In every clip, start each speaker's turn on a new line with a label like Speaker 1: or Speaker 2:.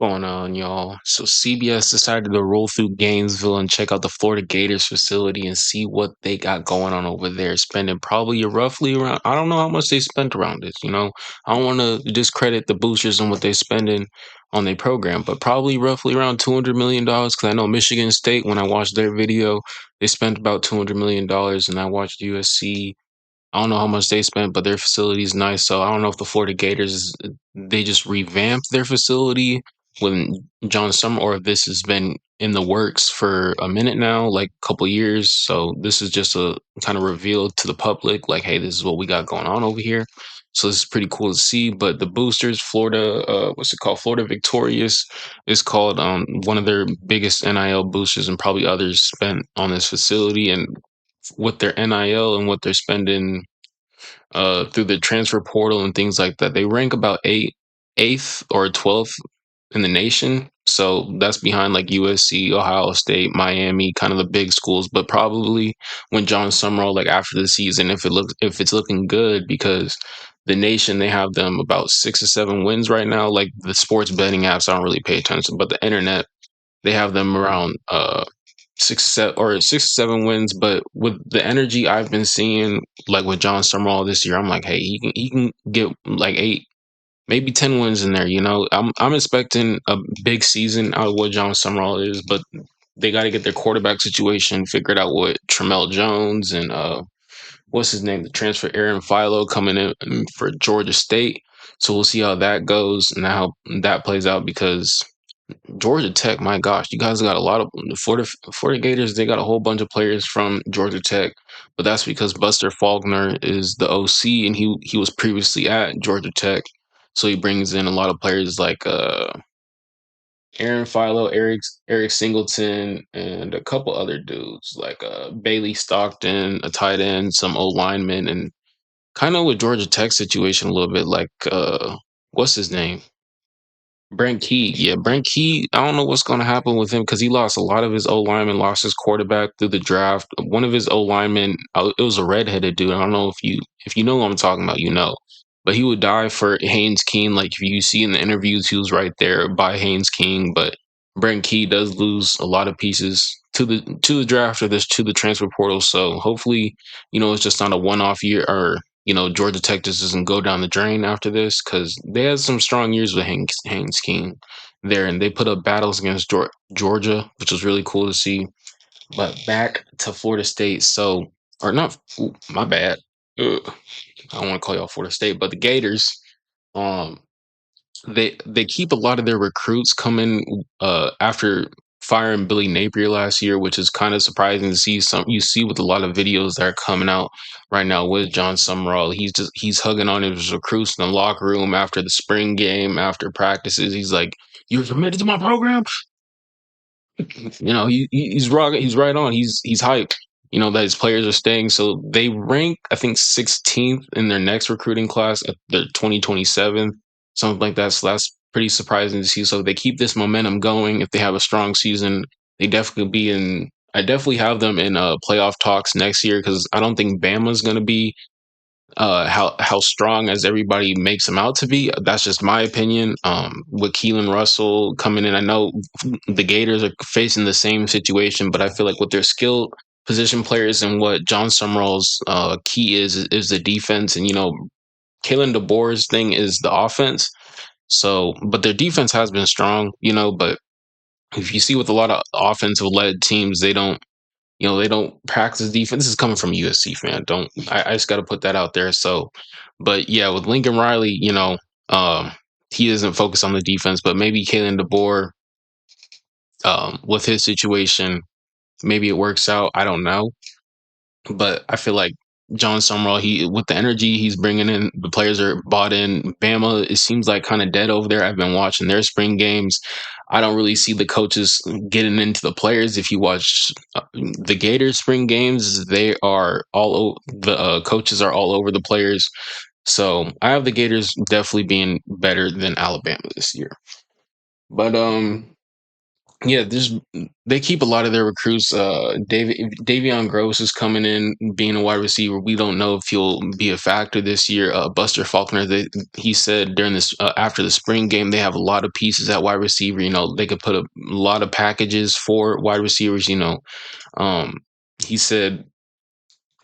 Speaker 1: Going on, y'all? So CBS decided to roll through Gainesville and check out the Florida Gators facility and see what they got going on over there. Spending probably roughly around, I don't know how much they spent around this. I don't want to discredit the boosters and what they're spending on their program, but probably roughly around $200 million. Because I know Michigan State, when I watched their video, they spent about $200 million, and I watched USC. I don't know how much they spent, but their facility is nice. So I don't know if the Florida Gators they just revamped their facility when John Summer, or if this has been in the works for a minute now, like a couple years. So this is just a kind of reveal to the public, like, hey, this is what we got going on over here. So this is pretty cool to see. But the boosters, Florida, what's it called? Florida Victorious is called one of their biggest NIL boosters, and probably others spent on this facility. And with their NIL and what they're spending through the transfer portal and things like that. They rank about eighth or 12th in the nation. So that's behind like USC, Ohio State, Miami, kind of the big schools. But probably when John Summerall, like after the season, if it's looking good, because the nation they have them about 6 or 7 wins right now. Like the sports betting apps, I don't really pay attention, but the internet they have them around 6 or 7 wins. But with the energy I've been seeing, like with John Summerall this year, I'm like, hey, he can get like 8, maybe 10 wins in there. I'm expecting a big season out of what John Summerall is, but they got to get their quarterback situation figured out with Tramel Jones and what's his name, the transfer Aaron Philo coming in for Georgia State. So we'll see how that goes and how that plays out, because Georgia Tech, my gosh, you guys got a lot of Florida Gators. They got a whole bunch of players from Georgia Tech, but that's because Buster Faulkner is the OC, and he was previously at Georgia Tech, so he brings in a lot of players like Aaron Philo, Eric Singleton, and a couple other dudes like Bailey Stockton, a tight end, some old linemen, and kind of with Georgia Tech situation a little bit like what's his name? Brent Key, yeah, Brent Key. I don't know what's going to happen with him because he lost a lot of his O linemen, lost his quarterback through the draft. One of his O linemen, it was a redheaded dude. I don't know if you know what I'm talking about, but he would die for Haynes King. Like if you see in the interviews, he was right there by Haynes King. But Brent Key does lose a lot of pieces to the draft, or this to the transfer portal. So hopefully, it's just not a one off year, or Georgia Tech just doesn't go down the drain after this, because they had some strong years with Haynes King there, and they put up battles against Georgia, which was really cool to see. But back to Florida State, so or not, ooh, my bad. Ugh, I don't want to call y'all Florida State, but the Gators. Um, they keep a lot of their recruits coming after firing Billy Napier last year, which is kind of surprising to see. Some you see with a lot of videos that are coming out right now with John Summerall. He's hugging on his recruits in the locker room after the spring game, after practices. He's like, "You're committed to my program." He's rocking. He's right on. He's hyped. That his players are staying. So they rank, I think, 16th in their next recruiting class at the 2027, something like that. So that's pretty surprising to see. So if they keep this momentum going, if they have a strong season, they definitely be in. I definitely have them in playoff talks next year, because I don't think Bama's going to be how strong as everybody makes him out to be. That's just my opinion. With Keelan Russell coming in, I know the Gators are facing the same situation, but I feel like with their skilled position players and what John Summerall's key is the defense, and Kalen DeBoer's thing is the offense. So, but their defense has been strong, but if you see with a lot of offensive led teams, they don't practice defense. This is coming from a USC fan. Don't I just got to put that out there. So, but yeah, with Lincoln Riley, um, he doesn't focus on the defense, but maybe Kalen DeBoer, with his situation, maybe it works out. I don't know, but I feel like John Summerall, he with the energy he's bringing in, the players are bought in. Bama, it seems like kind of dead over there. I've been watching their spring games. I don't really see the coaches getting into the players. If you watch the Gators spring games, they are the coaches are all over the players. So I have the Gators definitely being better than Alabama this year. But Yeah, they keep a lot of their recruits. Davion Gross is coming in being a wide receiver. We don't know if he'll be a factor this year. Buster Faulkner, he said during this after the spring game, they have a lot of pieces at wide receiver. You know, they could put a lot of packages for wide receivers. You know, um, he said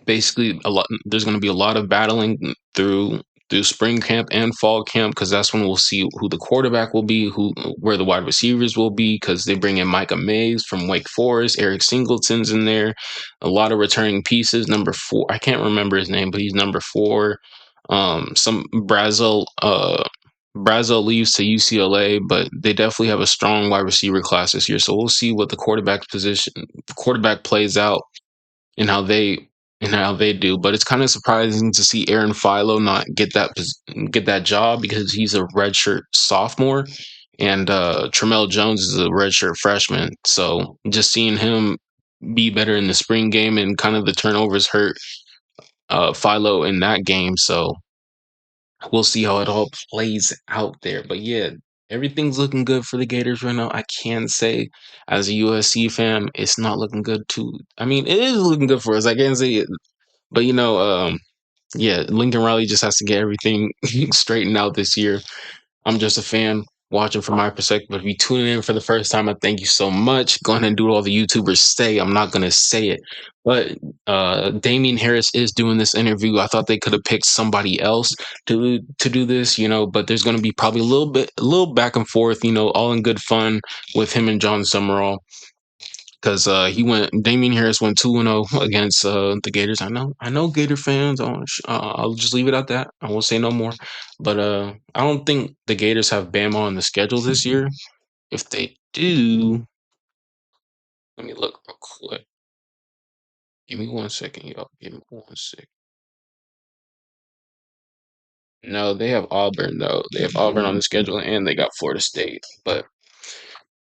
Speaker 1: basically a lot there's going to be a lot of battling through spring camp and fall camp because that's when we'll see who the quarterback will be, who where the wide receivers will be, because they bring in Micah Mays from Wake Forest, Eric Singleton's in there, a lot of returning pieces. Number 4, I can't remember his name, but he's number 4. Some Brazil leaves to UCLA, but they definitely have a strong wide receiver class this year. So we'll see what the quarterback plays out and how they do. But it's kind of surprising to see Aaron Philo not get that job because he's a redshirt sophomore, and Tramel Jones is a redshirt freshman. So just seeing him be better in the spring game and kind of the turnovers hurt Philo in that game. So we'll see how it all plays out there. But yeah, everything's looking good for the Gators right now. I can say, as a USC fan, it's not looking good too. I mean, it is looking good for us. I can't say it, but yeah, Lincoln Riley just has to get everything straightened out this year. I'm just a fan watching from my perspective. If you tuning in for the first time, I thank you so much. Go ahead and do what all the YouTubers say. I'm not gonna say it. But Damien Harris is doing this interview. I thought they could have picked somebody else to do this, but there's gonna be probably a little back and forth, all in good fun with him and John Summerall because Damien Harris went 2-0 against the Gators. I know Gator fans. I'll just leave it at that. I won't say no more. But I don't think the Gators have Bama on the schedule this year. If they do, let me look real quick. Give me 1 second, y'all. Give me 1 second. No, they have Auburn though. They have Auburn on the schedule, and they got Florida State. But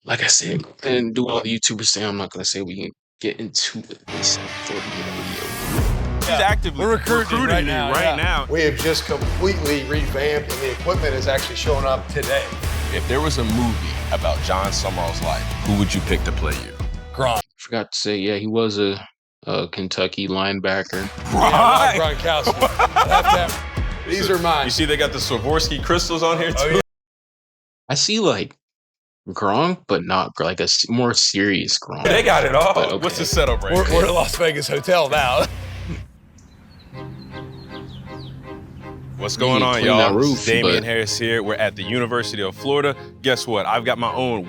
Speaker 1: like I said, and do all the YouTubers say, I'm not gonna say we can get into it. This before we get a video.
Speaker 2: He's actively recruiting right now.
Speaker 3: We have just completely revamped, and the equipment is actually showing up today.
Speaker 2: If there was a movie about John Summerall's life, who would you pick to play you?
Speaker 3: Gronk.
Speaker 1: Forgot to say, yeah, he was a Kentucky linebacker.
Speaker 3: Right. Yeah, Gronkowski. These are mine.
Speaker 2: You see, they got the Swarovski crystals on here too.
Speaker 3: Oh, yeah.
Speaker 1: I see like Gronk, but not like a more serious Gronk.
Speaker 2: They got it all.
Speaker 1: Okay.
Speaker 2: What's the setup right
Speaker 3: We're at Las Vegas Hotel now.
Speaker 2: What's going on,
Speaker 1: clean
Speaker 2: y'all?
Speaker 1: that roof,
Speaker 2: Damien
Speaker 1: but-
Speaker 2: Harris here. We're at the University of Florida. Guess what? I've got my own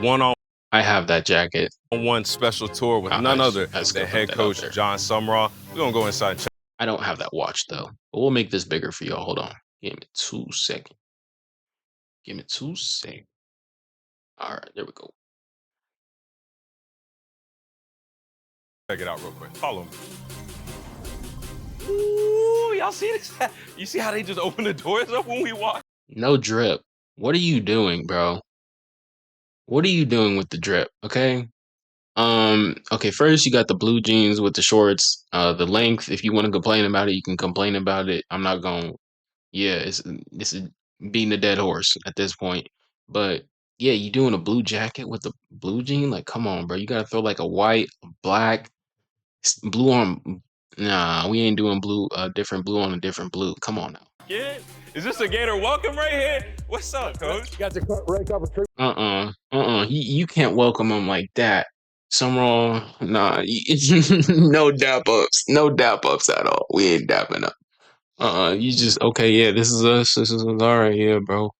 Speaker 1: I have that jacket.
Speaker 2: one-on-one special tour with
Speaker 1: I
Speaker 2: none
Speaker 1: just-
Speaker 2: other
Speaker 1: I just
Speaker 2: than
Speaker 1: gotta
Speaker 2: head
Speaker 1: put that out
Speaker 2: coach
Speaker 1: there.
Speaker 2: John Summerall. We're going to go inside and check.
Speaker 1: I don't have that watch though. But we'll make this bigger for y'all. Hold on. Give me 2 seconds. Give me 2 seconds. All right, there we go.
Speaker 2: Check it out real quick. Follow me. Ooh, y'all see this? You see how they just open the doors up when we walk?
Speaker 1: No drip. What are you doing, bro? What are you doing with the drip? Okay. Okay, first you got the blue jeans with the shorts. The length, if you want to complain about it, you can complain about it. I'm not going yeah, it's beating a dead horse at this point. But yeah, you doing a blue jacket with the blue jean? Like, come on, bro. You gotta throw like a white, black, blue on. Nah, we ain't doing blue. Different blue on a different blue. Come on now.
Speaker 2: Yeah. Is this a Gator welcome right here? What's up, coach?
Speaker 3: You got the red cover tree.
Speaker 1: You can't welcome them like that. Summerall, nah. No dap ups. No dap ups at all. We ain't dapping up. You just okay, yeah, this is us. This is all right, yeah, bro.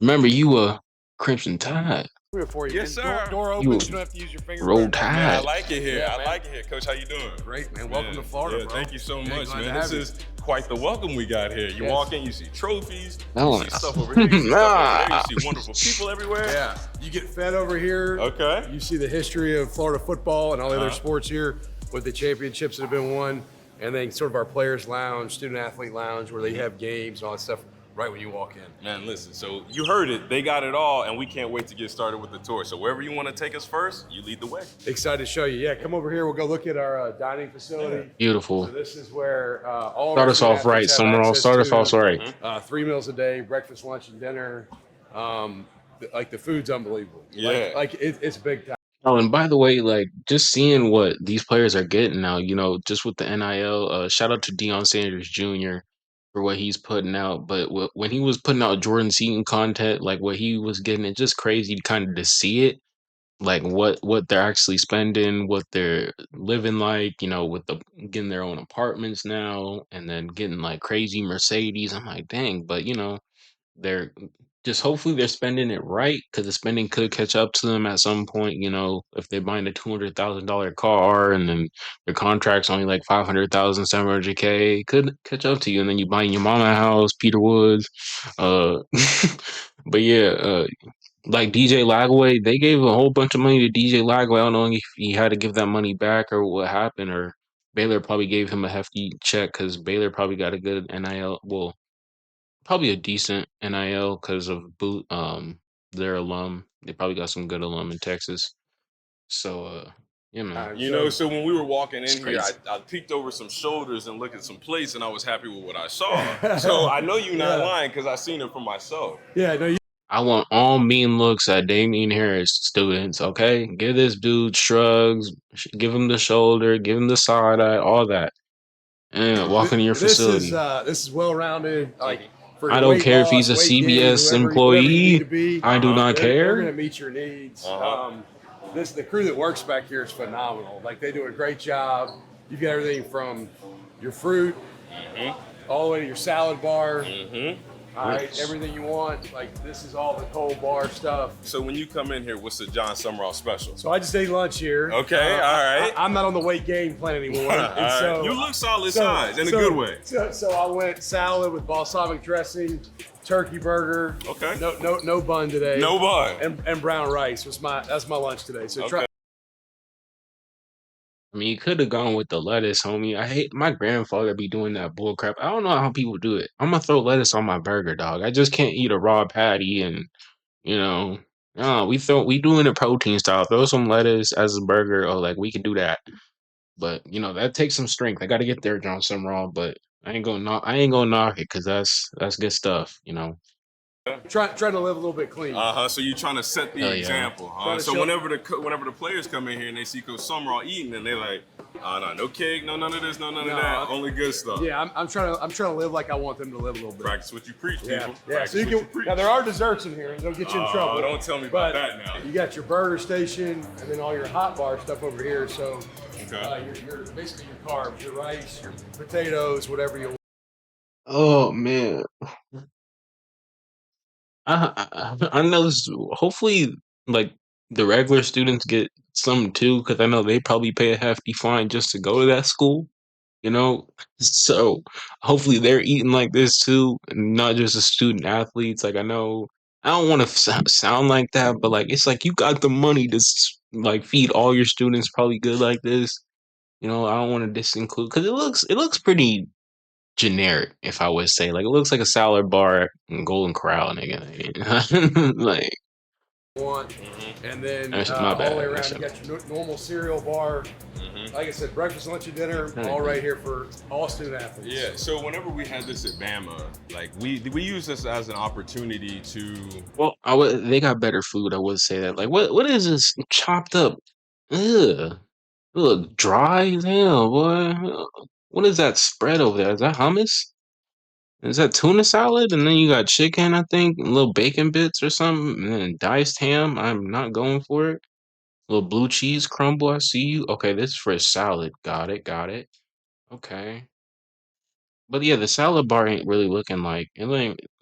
Speaker 1: Remember, you a Crimson Tide.
Speaker 3: For you.
Speaker 2: Yes, sir.
Speaker 3: Door
Speaker 1: You
Speaker 3: opens. You don't have to use your finger.
Speaker 1: Roll
Speaker 2: Man, I
Speaker 1: Tide.
Speaker 2: like it here.
Speaker 3: Yeah,
Speaker 2: I
Speaker 3: man.
Speaker 2: like it here. Coach, how you doing?
Speaker 3: Great, man. Welcome
Speaker 2: Yeah,
Speaker 3: to Florida,
Speaker 2: yeah,
Speaker 3: bro.
Speaker 2: thank you so
Speaker 3: Yeah,
Speaker 2: much,
Speaker 3: glad to
Speaker 2: man.
Speaker 3: have
Speaker 2: This
Speaker 3: you.
Speaker 2: is quite the welcome we got here. You
Speaker 3: Yes.
Speaker 2: walk in, you see trophies,
Speaker 1: Oh,
Speaker 2: you see stuff over here, you see stuff over there, you see wonderful people everywhere.
Speaker 3: Yeah, you get fed over here.
Speaker 2: Okay.
Speaker 3: You see the history of Florida football and all the other
Speaker 2: Uh-huh.
Speaker 3: sports here with the championships that have been won, and then sort of our players' lounge, student athlete lounge, where they have games and all that stuff right when you walk in.
Speaker 2: Man, listen, so you heard it. They got it all, and we can't wait to get started with the tour. So wherever you want to take us first, you lead the way.
Speaker 3: Excited to show you. Yeah, come over here. We'll go look at our dining facility.
Speaker 1: beautiful.
Speaker 3: So this is where all of
Speaker 1: Start
Speaker 3: our
Speaker 1: us off
Speaker 3: student
Speaker 1: right,
Speaker 3: athletes have
Speaker 1: Summerall.
Speaker 3: access
Speaker 1: Start us
Speaker 3: to,
Speaker 1: off right.
Speaker 3: 3 meals a day, breakfast, lunch, and dinner. the food's unbelievable.
Speaker 2: Yeah.
Speaker 3: Like it's big time.
Speaker 1: Oh, and by the way, like just seeing what these players are getting now, just with the NIL, shout out to Deion Sanders Jr. for what he's putting out. But when he was putting out Jordan Seaton content, like what he was getting, it's just crazy kind of to see it, like what they're actually spending, what they're living like, with the getting their own apartments now, and then getting like crazy Mercedes. I'm like, dang, but they're just hopefully they're spending it right because the spending could catch up to them at some point. If they're buying a $200,000 car and then their contract's only like 500,000, 700K, could catch up to you. And then you buying your mama a house, Peter Woods. Uh, but yeah, like DJ Lagway, they gave a whole bunch of money to DJ Lagway. I don't know if he had to give that money back or what happened, or Baylor probably gave him a hefty check because Baylor probably got a good NIL. Well, probably a decent NIL because of their alum. They probably got some good alum in Texas. So yeah, man,
Speaker 2: So when we were walking
Speaker 1: it's
Speaker 2: in here,
Speaker 1: crazy.
Speaker 2: I peeked over some shoulders and looked at some plates, and I was happy with what I saw. So I know you're not lying because I seen it for myself.
Speaker 3: Yeah, no,
Speaker 1: I want all mean looks at Damien Harris students. Okay, give this dude shrugs, give him the shoulder, give him the side eye, all that. And walk into your
Speaker 3: this
Speaker 1: facility.
Speaker 3: is well rounded. Like for
Speaker 1: I
Speaker 3: your
Speaker 1: don't
Speaker 3: weight
Speaker 1: care if he's
Speaker 3: loss,
Speaker 1: a
Speaker 3: weight gain,
Speaker 1: CBS
Speaker 3: whatever you need
Speaker 1: employee.
Speaker 3: to be.
Speaker 1: I do not
Speaker 3: They're
Speaker 1: care.
Speaker 3: going to meet your needs. The crew that works back here is phenomenal. Like they do a great job. You've got everything from your fruit all the way to your salad bar. All right, everything you want. Like this is all the cold bar stuff.
Speaker 2: So when you come in here, what's the John Summerall special?
Speaker 3: So I just ate lunch here.
Speaker 2: Okay, all right.
Speaker 3: I'm not on the weight gain plan anymore. And so,
Speaker 2: you look solid size in a good way.
Speaker 3: So I went salad with balsamic dressing, turkey burger.
Speaker 2: Okay.
Speaker 3: No bun today.
Speaker 2: No bun.
Speaker 3: And brown rice that's my lunch today. So try.
Speaker 1: I mean, you could have gone with the lettuce, homie. I hate my grandfather be doing that bull crap. I don't know how people do it. I'm gonna throw lettuce on my burger, dog. I just can't eat a raw patty and no, we doing it protein style. Throw some lettuce as a burger. Oh, like we can do that. But that takes some strength. I got to get there, John Summerall. But I ain't gonna knock it because that's good stuff.
Speaker 3: Trying to live a little bit clean.
Speaker 2: So you're trying to set the
Speaker 1: Hell yeah.
Speaker 2: example. So whenever the players come in here and they see Coach Summerall eating, and they're like, no cake, no none of this, no none of that, only good stuff.
Speaker 3: Yeah, I'm trying to live like I want them to live a little bit.
Speaker 2: Practice what you preach,
Speaker 3: Yeah,
Speaker 2: people.
Speaker 3: yeah.
Speaker 2: Practice
Speaker 3: So you
Speaker 2: what you
Speaker 3: can.
Speaker 2: preach.
Speaker 3: Now there are desserts in here, and they'll get you in trouble.
Speaker 2: Don't tell me about
Speaker 3: But
Speaker 2: that now.
Speaker 3: You got your burger station, and then all your hot bar stuff over here. So
Speaker 2: Okay.
Speaker 3: your basically your carbs, your rice, your potatoes, whatever you want.
Speaker 1: Oh man, I know this. Hopefully, like the regular students get some too, because I know they probably pay a hefty fine just to go to that school. So hopefully they're eating like this too, and not just the student athletes. Like I know I don't want to sound like that, but like it's like you got the money to like feed all your students probably good like this. I don't want to disinclude because it looks pretty generic, if I would say. Like it looks like a salad bar in Golden Corral, nigga. Like
Speaker 3: Want, and then
Speaker 1: That's my
Speaker 3: all the
Speaker 1: bad.
Speaker 3: way around
Speaker 1: That's
Speaker 3: you
Speaker 1: it.
Speaker 3: got your normal cereal bar. Like I said, breakfast, lunch, and dinner, all right here for all student athletes.
Speaker 2: Yeah. So whenever we had this at Bama, like we use this as an opportunity to.
Speaker 1: Well, they got better food. I would say that. Like, what is this chopped up? Ugh, look dry as hell, boy. What is that spread over there? Is that hummus? Is that tuna salad? And then you got chicken, I think, and little bacon bits or something, and then diced ham. I'm not going for it. Little blue cheese crumble. I see you. Okay, this is for a salad. Got it. Got it. Okay. But yeah, the salad bar ain't really looking like it.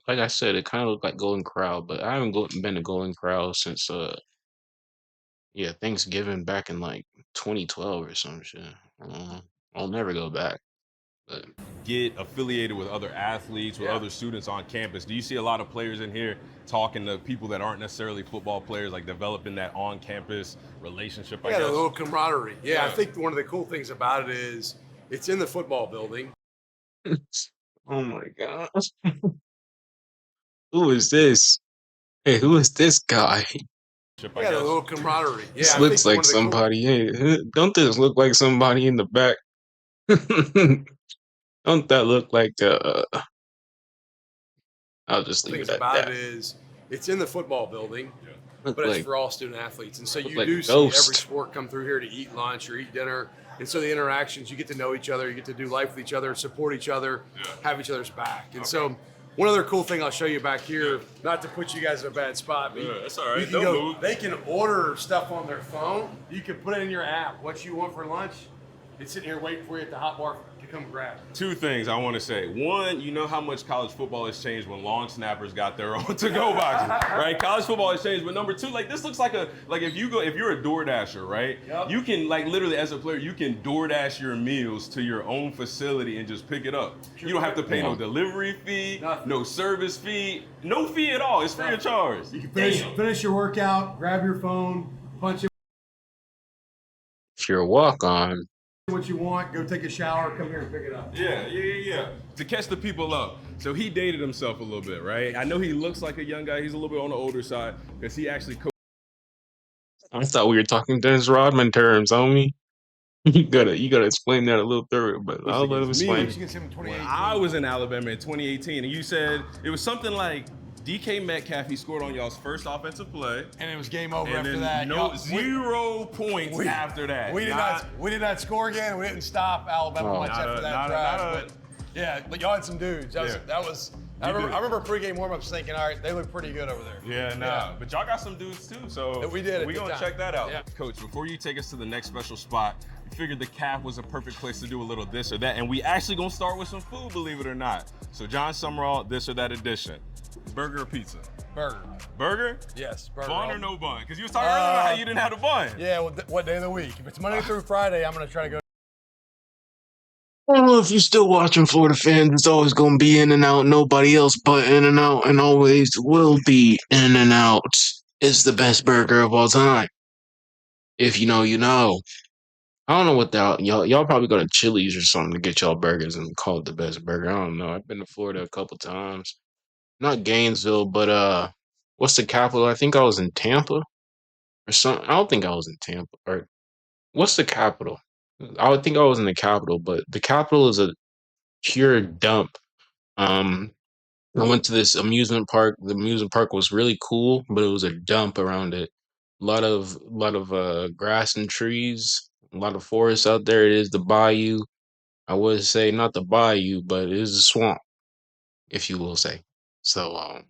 Speaker 1: Like I said, it kind of looked like Golden Corral, but I haven't been to Golden Corral since yeah, Thanksgiving back in like 2012 or some shit. I'll never go back. But
Speaker 2: Get affiliated with other athletes, with other students on campus. Do you see a lot of players in here talking to people that aren't necessarily football players, like developing that on-campus relationship? I
Speaker 3: Yeah,
Speaker 2: guess.
Speaker 3: the little camaraderie. Yeah, I
Speaker 2: Yeah.
Speaker 3: think one of the cool things about it is it's in the football building.
Speaker 1: oh my gosh, who is this? Hey, who is this guy?
Speaker 2: I
Speaker 3: Yeah, the
Speaker 2: guess.
Speaker 3: little camaraderie. Yeah,
Speaker 1: This
Speaker 3: I
Speaker 1: looks
Speaker 3: think
Speaker 1: like somebody. Hey, don't this look like somebody in the back? Don't that look like I'll just leave
Speaker 3: things
Speaker 1: it at
Speaker 3: about
Speaker 1: that.
Speaker 3: it is It's in the football building,
Speaker 1: Look
Speaker 3: but
Speaker 1: like,
Speaker 3: it's for all student athletes. And so you
Speaker 1: like
Speaker 3: do
Speaker 1: a
Speaker 3: see every
Speaker 1: ghost.
Speaker 3: sport come through here to eat lunch or eat dinner. And so the interactions, you get to know each other, you get to do life with each other, support each other, have each other's back. And so one other cool thing I'll show you back here, not to put you guys in a bad spot, but
Speaker 2: That's all right.
Speaker 3: you can
Speaker 2: Don't
Speaker 3: go,
Speaker 2: move.
Speaker 3: they can order stuff on their phone. You can put it in your app, what you want for lunch. It's sitting here waiting for you at the hot bar to come grab it.
Speaker 2: Two things I want to say. One, you know how much college football has changed when long snappers got their own to-go boxes, right? College football has changed. But number two, like this looks like if you're a DoorDasher, right?
Speaker 3: Yep.
Speaker 2: You can like literally as a player, you can DoorDash your meals to your own facility and just pick it up. You don't have to pay no delivery fee,
Speaker 3: Nothing.
Speaker 2: no service fee, no fee at all. It's free of charge.
Speaker 3: You can finish your workout, grab your phone, punch in
Speaker 1: If you're a walk-on,
Speaker 3: what you want, go take a shower, come here and pick it up.
Speaker 2: Yeah. To catch the people up. So he dated himself a little bit, right? I know he looks like a young guy. He's a little bit on the older side because he actually
Speaker 1: I thought we were talking Dennis Rodman terms, homie. You gotta explain that a little thorough, but I'll let him
Speaker 2: against me.
Speaker 1: explain.
Speaker 3: You can see him in 2018.
Speaker 2: I was in Alabama in 2018, and you said it was something like DK Metcalf, he scored on y'all's first offensive play.
Speaker 3: And it was game over
Speaker 2: And
Speaker 3: after
Speaker 2: then
Speaker 3: that.
Speaker 2: no,
Speaker 3: Y'all-
Speaker 2: 0 points after that.
Speaker 3: We did not score again. We didn't stop Alabama
Speaker 1: Oh.
Speaker 3: much after that drive. But yeah, but y'all had some dudes. I remember pregame warm-ups thinking, all right, they look pretty good over there.
Speaker 2: Yeah. But y'all got some dudes too, so
Speaker 3: We did at
Speaker 2: We're
Speaker 3: the
Speaker 2: gonna
Speaker 3: time.
Speaker 2: check that out.
Speaker 3: Yeah.
Speaker 2: Coach, before you take us to the next special spot, we figured the calf was a perfect place to do a little this or that, and we actually gonna start with some food, believe it or not. So John Summerall, this or that edition. Burger or pizza?
Speaker 3: Burger.
Speaker 2: Burger?
Speaker 3: Yes, burger.
Speaker 2: Bun or no bun? Because you was talking earlier about how you didn't have a bun.
Speaker 3: Yeah, well, what day of the week? If it's Monday through Friday, I'm going to try to go.
Speaker 1: Well, if you're still watching Florida fans, it's always gonna be In and Out. Nobody else but In and Out, and always will be In and Out. It's the best burger of all time. If you know, you know. I don't know what y'all probably go to Chili's or something to get y'all burgers and call it the best burger. I don't know. I've been to Florida a couple times. Not Gainesville, but what's the capital? I think I was in Tampa or something. I don't think I was in Tampa. Or what's the capital? I would think I was in the capital, but the capital is a pure dump. Um, I went to this amusement park. The amusement park was really cool, but it was a dump around it. A lot of grass and trees, a lot of forest out there. It is the bayou. I would say not the bayou, but it is a swamp, if you will say. So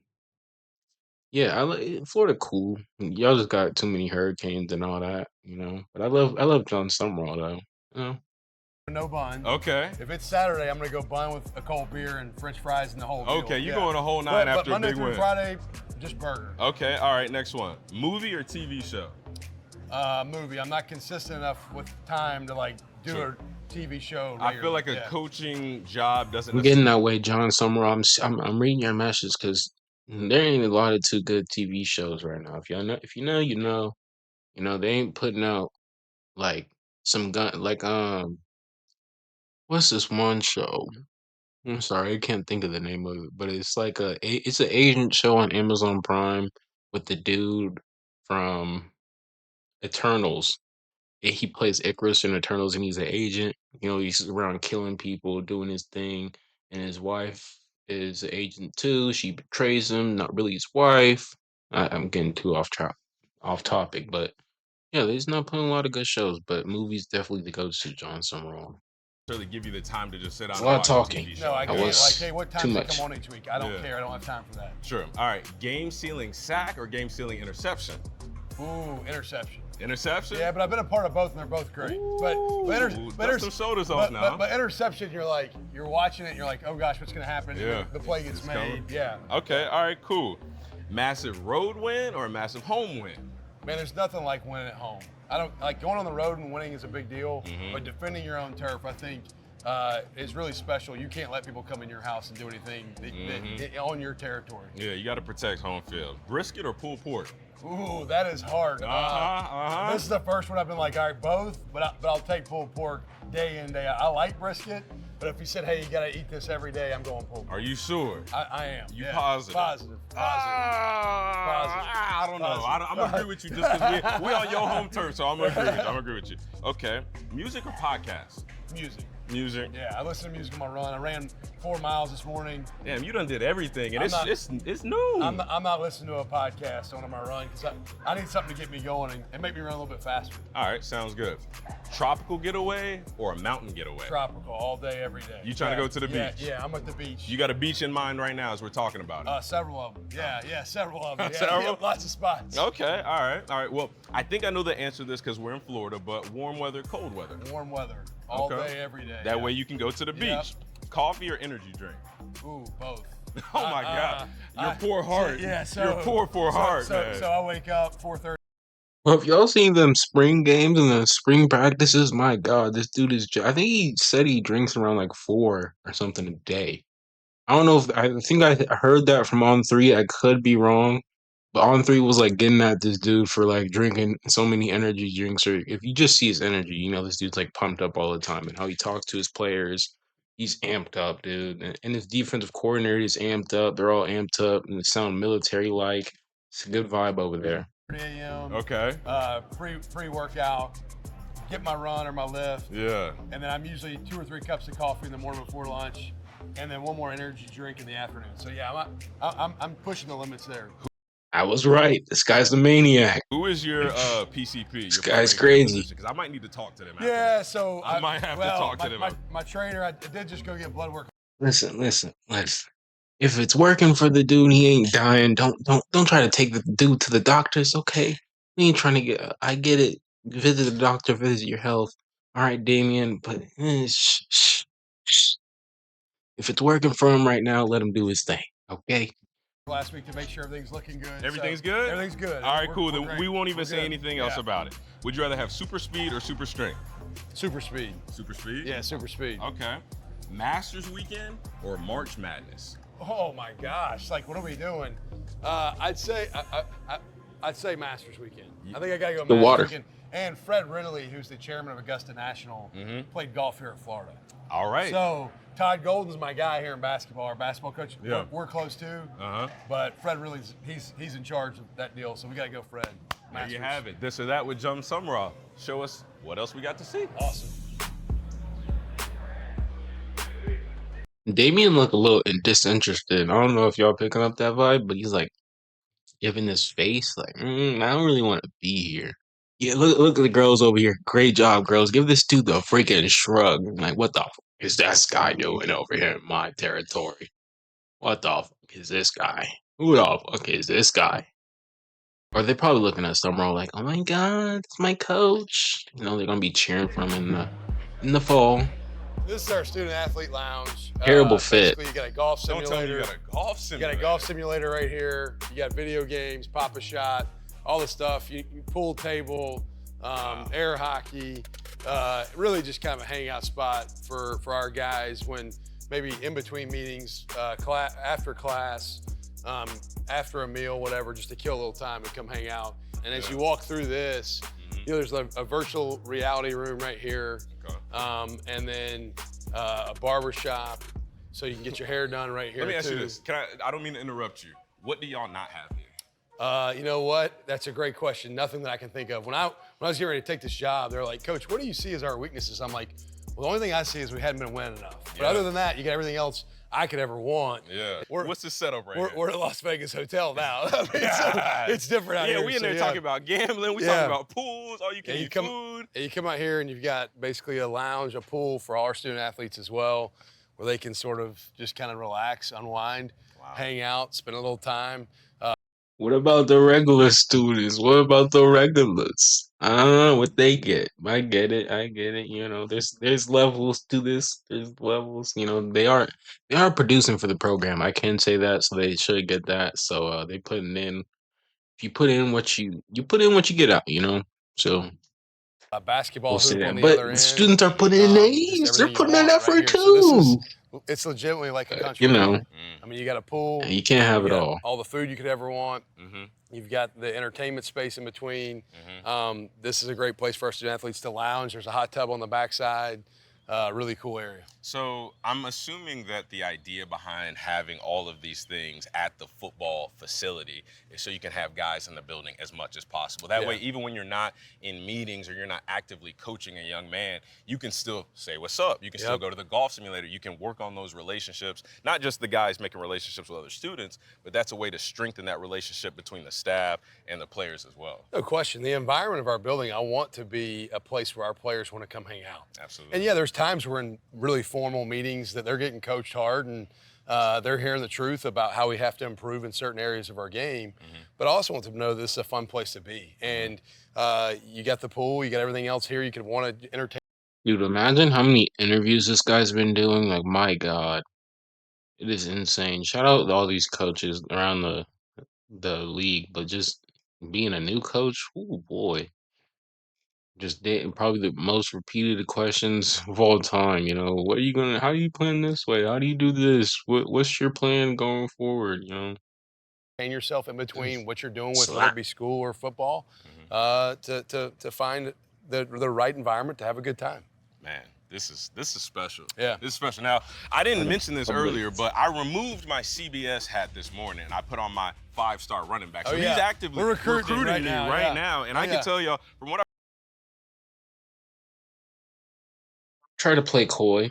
Speaker 1: yeah, Florida cool. Y'all just got too many hurricanes and all that, you know. But I love John Summerall though. You know?
Speaker 3: No bun.
Speaker 2: Okay.
Speaker 3: If it's Saturday, I'm going to go bun with a cold beer and French fries and the whole deal.
Speaker 2: Okay, you going a whole nine
Speaker 3: but
Speaker 2: after a
Speaker 3: Monday
Speaker 2: big
Speaker 3: through
Speaker 2: win.
Speaker 3: Friday, just burger.
Speaker 2: Okay, all right, next one. Movie or TV show?
Speaker 3: Movie. I'm not consistent enough with time to like do
Speaker 2: Sure.
Speaker 3: a TV show.
Speaker 2: I feel like a
Speaker 3: Yeah.
Speaker 2: coaching job doesn't.
Speaker 1: I'm getting that way, John Summerall. I'm reading your message because there ain't a lot of too good TV shows right now. If you know, you know. You know, they ain't putting out like some gun like what's this one show? I'm sorry, I can't think of the name of it, but it's like it's an Asian show on Amazon Prime with the dude from Eternals. He plays Icarus in Eternals, and he's an agent. You know, he's around killing people, doing his thing, and his wife is an agent too. She betrays him, not really his wife. I'm getting too off topic, but yeah, he's not putting a lot of good shows, but movies definitely the go-to John Summerall.
Speaker 2: Really give you the time to just sit down
Speaker 1: It's
Speaker 2: and
Speaker 1: a lot of
Speaker 2: watch
Speaker 1: talking.
Speaker 2: a TV
Speaker 3: No,
Speaker 2: show.
Speaker 3: I
Speaker 1: I
Speaker 3: can't.
Speaker 1: was
Speaker 3: Like, hey, what
Speaker 1: too
Speaker 3: time does it
Speaker 1: much.
Speaker 3: come on each week? I don't
Speaker 2: Yeah.
Speaker 3: care. I don't have time for that.
Speaker 2: Sure. All right. Game-sealing sack or game-sealing interception?
Speaker 3: Ooh, interception.
Speaker 2: Interception?
Speaker 3: Yeah, but I've been a part of both, and they're both great.
Speaker 2: Dust some shoulders off now.
Speaker 3: But interception, you're watching it, and you're like, oh gosh, what's gonna happen? And
Speaker 2: Yeah.
Speaker 3: the play gets
Speaker 2: It's
Speaker 3: made.
Speaker 2: coming.
Speaker 3: Yeah.
Speaker 2: Okay. All right. Cool. Massive road win or a massive home win?
Speaker 3: Man, there's nothing like winning at home. I don't like going on the road and winning is a big deal,
Speaker 2: Mm-hmm.
Speaker 3: but defending your own turf, I think, is really special. You can't let people come in your house and do anything on your territory.
Speaker 2: Yeah, you got to protect home field. Brisket or pulled pork?
Speaker 3: Ooh, that is hard. This is the first one I've been like, all right, both, but I'll take pulled pork day in, day out. I like brisket, but if you said, hey, you got to eat this every day, I'm going pulled pork.
Speaker 2: Are you sure?
Speaker 3: I am.
Speaker 2: You
Speaker 3: yeah.
Speaker 2: positive?
Speaker 3: Positive.
Speaker 2: I don't know. I'm gonna agree with you just because we on your home turf, so I'm gonna agree with you. Okay. Music or podcast?
Speaker 3: Music.
Speaker 2: Music.
Speaker 3: Yeah, I listen to music on my run. I ran 4 miles this morning.
Speaker 2: Damn, you done did everything, and it's new.
Speaker 3: I'm not listening to a podcast on my run because I need something to get me going and make me run a little bit faster.
Speaker 2: All right, sounds good. Tropical getaway or a mountain getaway?
Speaker 3: Tropical, all day, every day.
Speaker 2: You trying to go to the beach?
Speaker 3: Yeah, I'm at the beach.
Speaker 2: You got a beach in mind right now as we're talking about it?
Speaker 3: Several of them. Yeah, several of them. Yeah,
Speaker 2: Several?
Speaker 3: yeah, lots of spots.
Speaker 2: Okay, all right. Well, I think I know the answer to this because we're in Florida, but warm weather, cold weather?
Speaker 3: Warm weather, all day, every day.
Speaker 2: That way you can go to the beach.
Speaker 3: Yep.
Speaker 2: Coffee or energy drink?
Speaker 3: Ooh, both.
Speaker 2: Oh my God, your poor heart.
Speaker 3: Yeah, so
Speaker 2: your poor heart, man.
Speaker 3: So I wake up 4:30.
Speaker 1: Well, if y'all seen them spring games and the spring practices, my God, this dude is. I think he said he drinks around like 4 or something a day. I don't know if I think I heard that from On Three. I could be wrong, but On Three was like getting at this dude for like drinking so many energy drinks. Or if you just see his energy, you know this dude's like pumped up all the time, and how he talks to his players. He's amped up, dude, and his defensive coordinator is amped up. They're all amped up, and they sound military like. It's a good vibe over there.
Speaker 3: a.m.
Speaker 2: Okay.
Speaker 3: Pre-workout, get my run or my lift.
Speaker 2: Yeah.
Speaker 3: And then I'm usually 2 or 3 cups of coffee in the morning before lunch, and then one more energy drink in the afternoon. So yeah, I'm pushing the limits there.
Speaker 1: I was right. This guy's the maniac.
Speaker 2: Who is your PCP?
Speaker 1: This guy's crazy.
Speaker 2: Because I might need to talk to them after
Speaker 3: Yeah,
Speaker 2: this.
Speaker 3: so
Speaker 2: I might have to talk to them.
Speaker 3: My trainer, I did just go get blood work.
Speaker 1: Listen. If it's working for the dude, he ain't dying. Don't try to take the dude to the doctors, okay? We ain't trying to get. I get it. Visit the doctor, visit your health. All right, Damien, but shh. If it's working for him right now, let him do his thing, okay?
Speaker 3: Last week to make sure everything's looking good.
Speaker 2: Everything's good?
Speaker 3: Everything's good.
Speaker 2: All right, cool.
Speaker 3: We're
Speaker 2: Then
Speaker 3: great.
Speaker 2: we won't even
Speaker 3: We're
Speaker 2: say
Speaker 3: good.
Speaker 2: anything else about it. Would you rather have super speed or super strength?
Speaker 3: Super speed.
Speaker 2: Super speed?
Speaker 3: Yeah, super speed.
Speaker 2: Okay. Masters weekend or March Madness?
Speaker 3: Oh my gosh! Like, what are we doing? I'd say Masters weekend. I think I gotta go
Speaker 1: The
Speaker 3: Masters
Speaker 1: water.
Speaker 3: weekend. And Fred Ridley, who's the chairman of Augusta National, played golf here at Florida.
Speaker 2: All right.
Speaker 3: So Todd Golden's my guy here in basketball, our basketball coach.
Speaker 2: Yeah.
Speaker 3: We're close too. But Fred Ridley's he's in charge of that deal, so we gotta go Fred.
Speaker 2: There you have it. This or that with John Summerall. Show us what else we got to see.
Speaker 3: Awesome.
Speaker 1: Damien looked a little disinterested. I don't know if y'all picking up that vibe, but he's like giving his face like, I don't really want to be here. Yeah, look at the girls over here. Great job, girls. Give this dude the freaking shrug. Like, what the fuck is that guy doing over here in my territory? What the fuck is this guy? Who the fuck is this guy? Or they're probably looking at Summerall like, oh my God, it's my coach. You know, they're gonna be cheering for him in the fall.
Speaker 3: This is our student athlete lounge.
Speaker 1: Terrible fit.
Speaker 3: Basically, you got a golf
Speaker 2: Don't
Speaker 3: simulator.
Speaker 2: tell me you got a golf
Speaker 3: You
Speaker 2: simulator.
Speaker 3: got a golf simulator right here. You got video games, pop a shot, all the stuff. You pool table, air hockey. Really just kind of a hangout spot for our guys when maybe in between meetings, after class, after a meal, whatever, just to kill a little time and come hang out. And as you walk through this, you know, there's a virtual reality room right here, and then a barber shop, so you can get your hair done right here.
Speaker 2: Let me ask
Speaker 3: too.
Speaker 2: you this. I don't mean to interrupt you. What do y'all not have here?
Speaker 3: You know what? That's a great question. Nothing that I can think of. When I was getting ready to take this job, they're like, Coach, what do you see as our weaknesses? I'm like, well, the only thing I see is we hadn't been winning enough. But other than that, you got everything else I could ever want.
Speaker 2: Yeah. What's the setup right here?
Speaker 3: We're at Las Vegas Hotel now. I mean, so it's different out here.
Speaker 2: Yeah, we in there talking about gambling. We talking about pools. All you can eat food.
Speaker 3: You come out here and you've got basically a lounge, a pool for all our student athletes as well, where they can sort of just kind of relax, unwind, hang out, spend a little time.
Speaker 1: What about the regular students? What about the regulars? I don't know what they get. I get it. You know, there's levels to this. There's levels. You know, they are producing for the program. I can say that, so they should get that. So they putting in. If you put in what you put in what you get out. You know. So
Speaker 3: A basketball
Speaker 1: we'll say
Speaker 3: hoop on
Speaker 1: that.
Speaker 3: the other
Speaker 1: But
Speaker 3: end.
Speaker 1: the students are putting in
Speaker 3: Just
Speaker 1: these. They're
Speaker 3: everything you
Speaker 1: putting in
Speaker 3: want
Speaker 1: effort
Speaker 3: right here. So
Speaker 1: too.
Speaker 3: it's legitimately like a country.
Speaker 1: You know.
Speaker 3: club. I mean, you got a pool.
Speaker 1: You can't have
Speaker 3: you
Speaker 1: it
Speaker 3: got
Speaker 1: all.
Speaker 3: All the food you could ever want. You've got the entertainment space in between. This is a great place for our student athletes to lounge. There's a hot tub on the backside. really cool area.
Speaker 2: So I'm assuming that the idea behind having all of these things at the football facility is so you can have guys in the building as much as possible. That way, even when you're not in meetings or you're not actively coaching a young man, you can still say what's up. You can still go to the golf simulator. You can work on those relationships, not just the guys making relationships with other students, but that's a way to strengthen that relationship between the staff and the players as well.
Speaker 3: No question. The environment of our building, I want to be a place where our players want to come hang out.
Speaker 2: Absolutely.
Speaker 3: And yeah, there's times we're in really formal meetings that they're getting coached hard and they're hearing the truth about how we have to improve in certain areas of our game. But I also want them to know this is a fun place to be. And you got the pool, you got everything else here. You could want to entertain.
Speaker 1: Dude, imagine how many interviews this guy's been doing. Like, my God, it is insane. Shout out to all these coaches around the league, but just being a new coach, oh boy, just probably the most repeated questions of all time. You know, what are you gonna? How are you playing this way? How do you do this? What's your plan going forward? You know,
Speaker 3: Yourself in between what you're doing with whether
Speaker 1: slap.
Speaker 3: it be school or football to find the right environment to have a good time.
Speaker 2: Man, this is special.
Speaker 3: Yeah.
Speaker 2: This is special. Now, I didn't mention this earlier, but I removed my CBS hat this morning and I put on my 5-star running back. So he's actively
Speaker 3: We're
Speaker 2: recruiting
Speaker 3: right
Speaker 2: me
Speaker 3: now,
Speaker 2: right now. And I can tell y'all, from what I
Speaker 1: Try to play coy.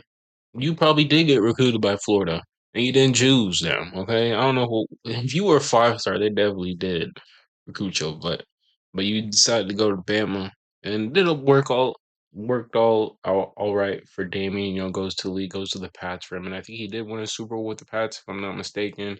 Speaker 1: You probably did get recruited by Florida, and you didn't choose them. Okay, I don't know who. If you were a 5-star, they definitely did recruit you, but you decided to go to Bama, and it'll worked all right for Damien. You know, goes to the league, goes to the Pats for him, and I think he did win a Super Bowl with the Pats, if I'm not mistaken.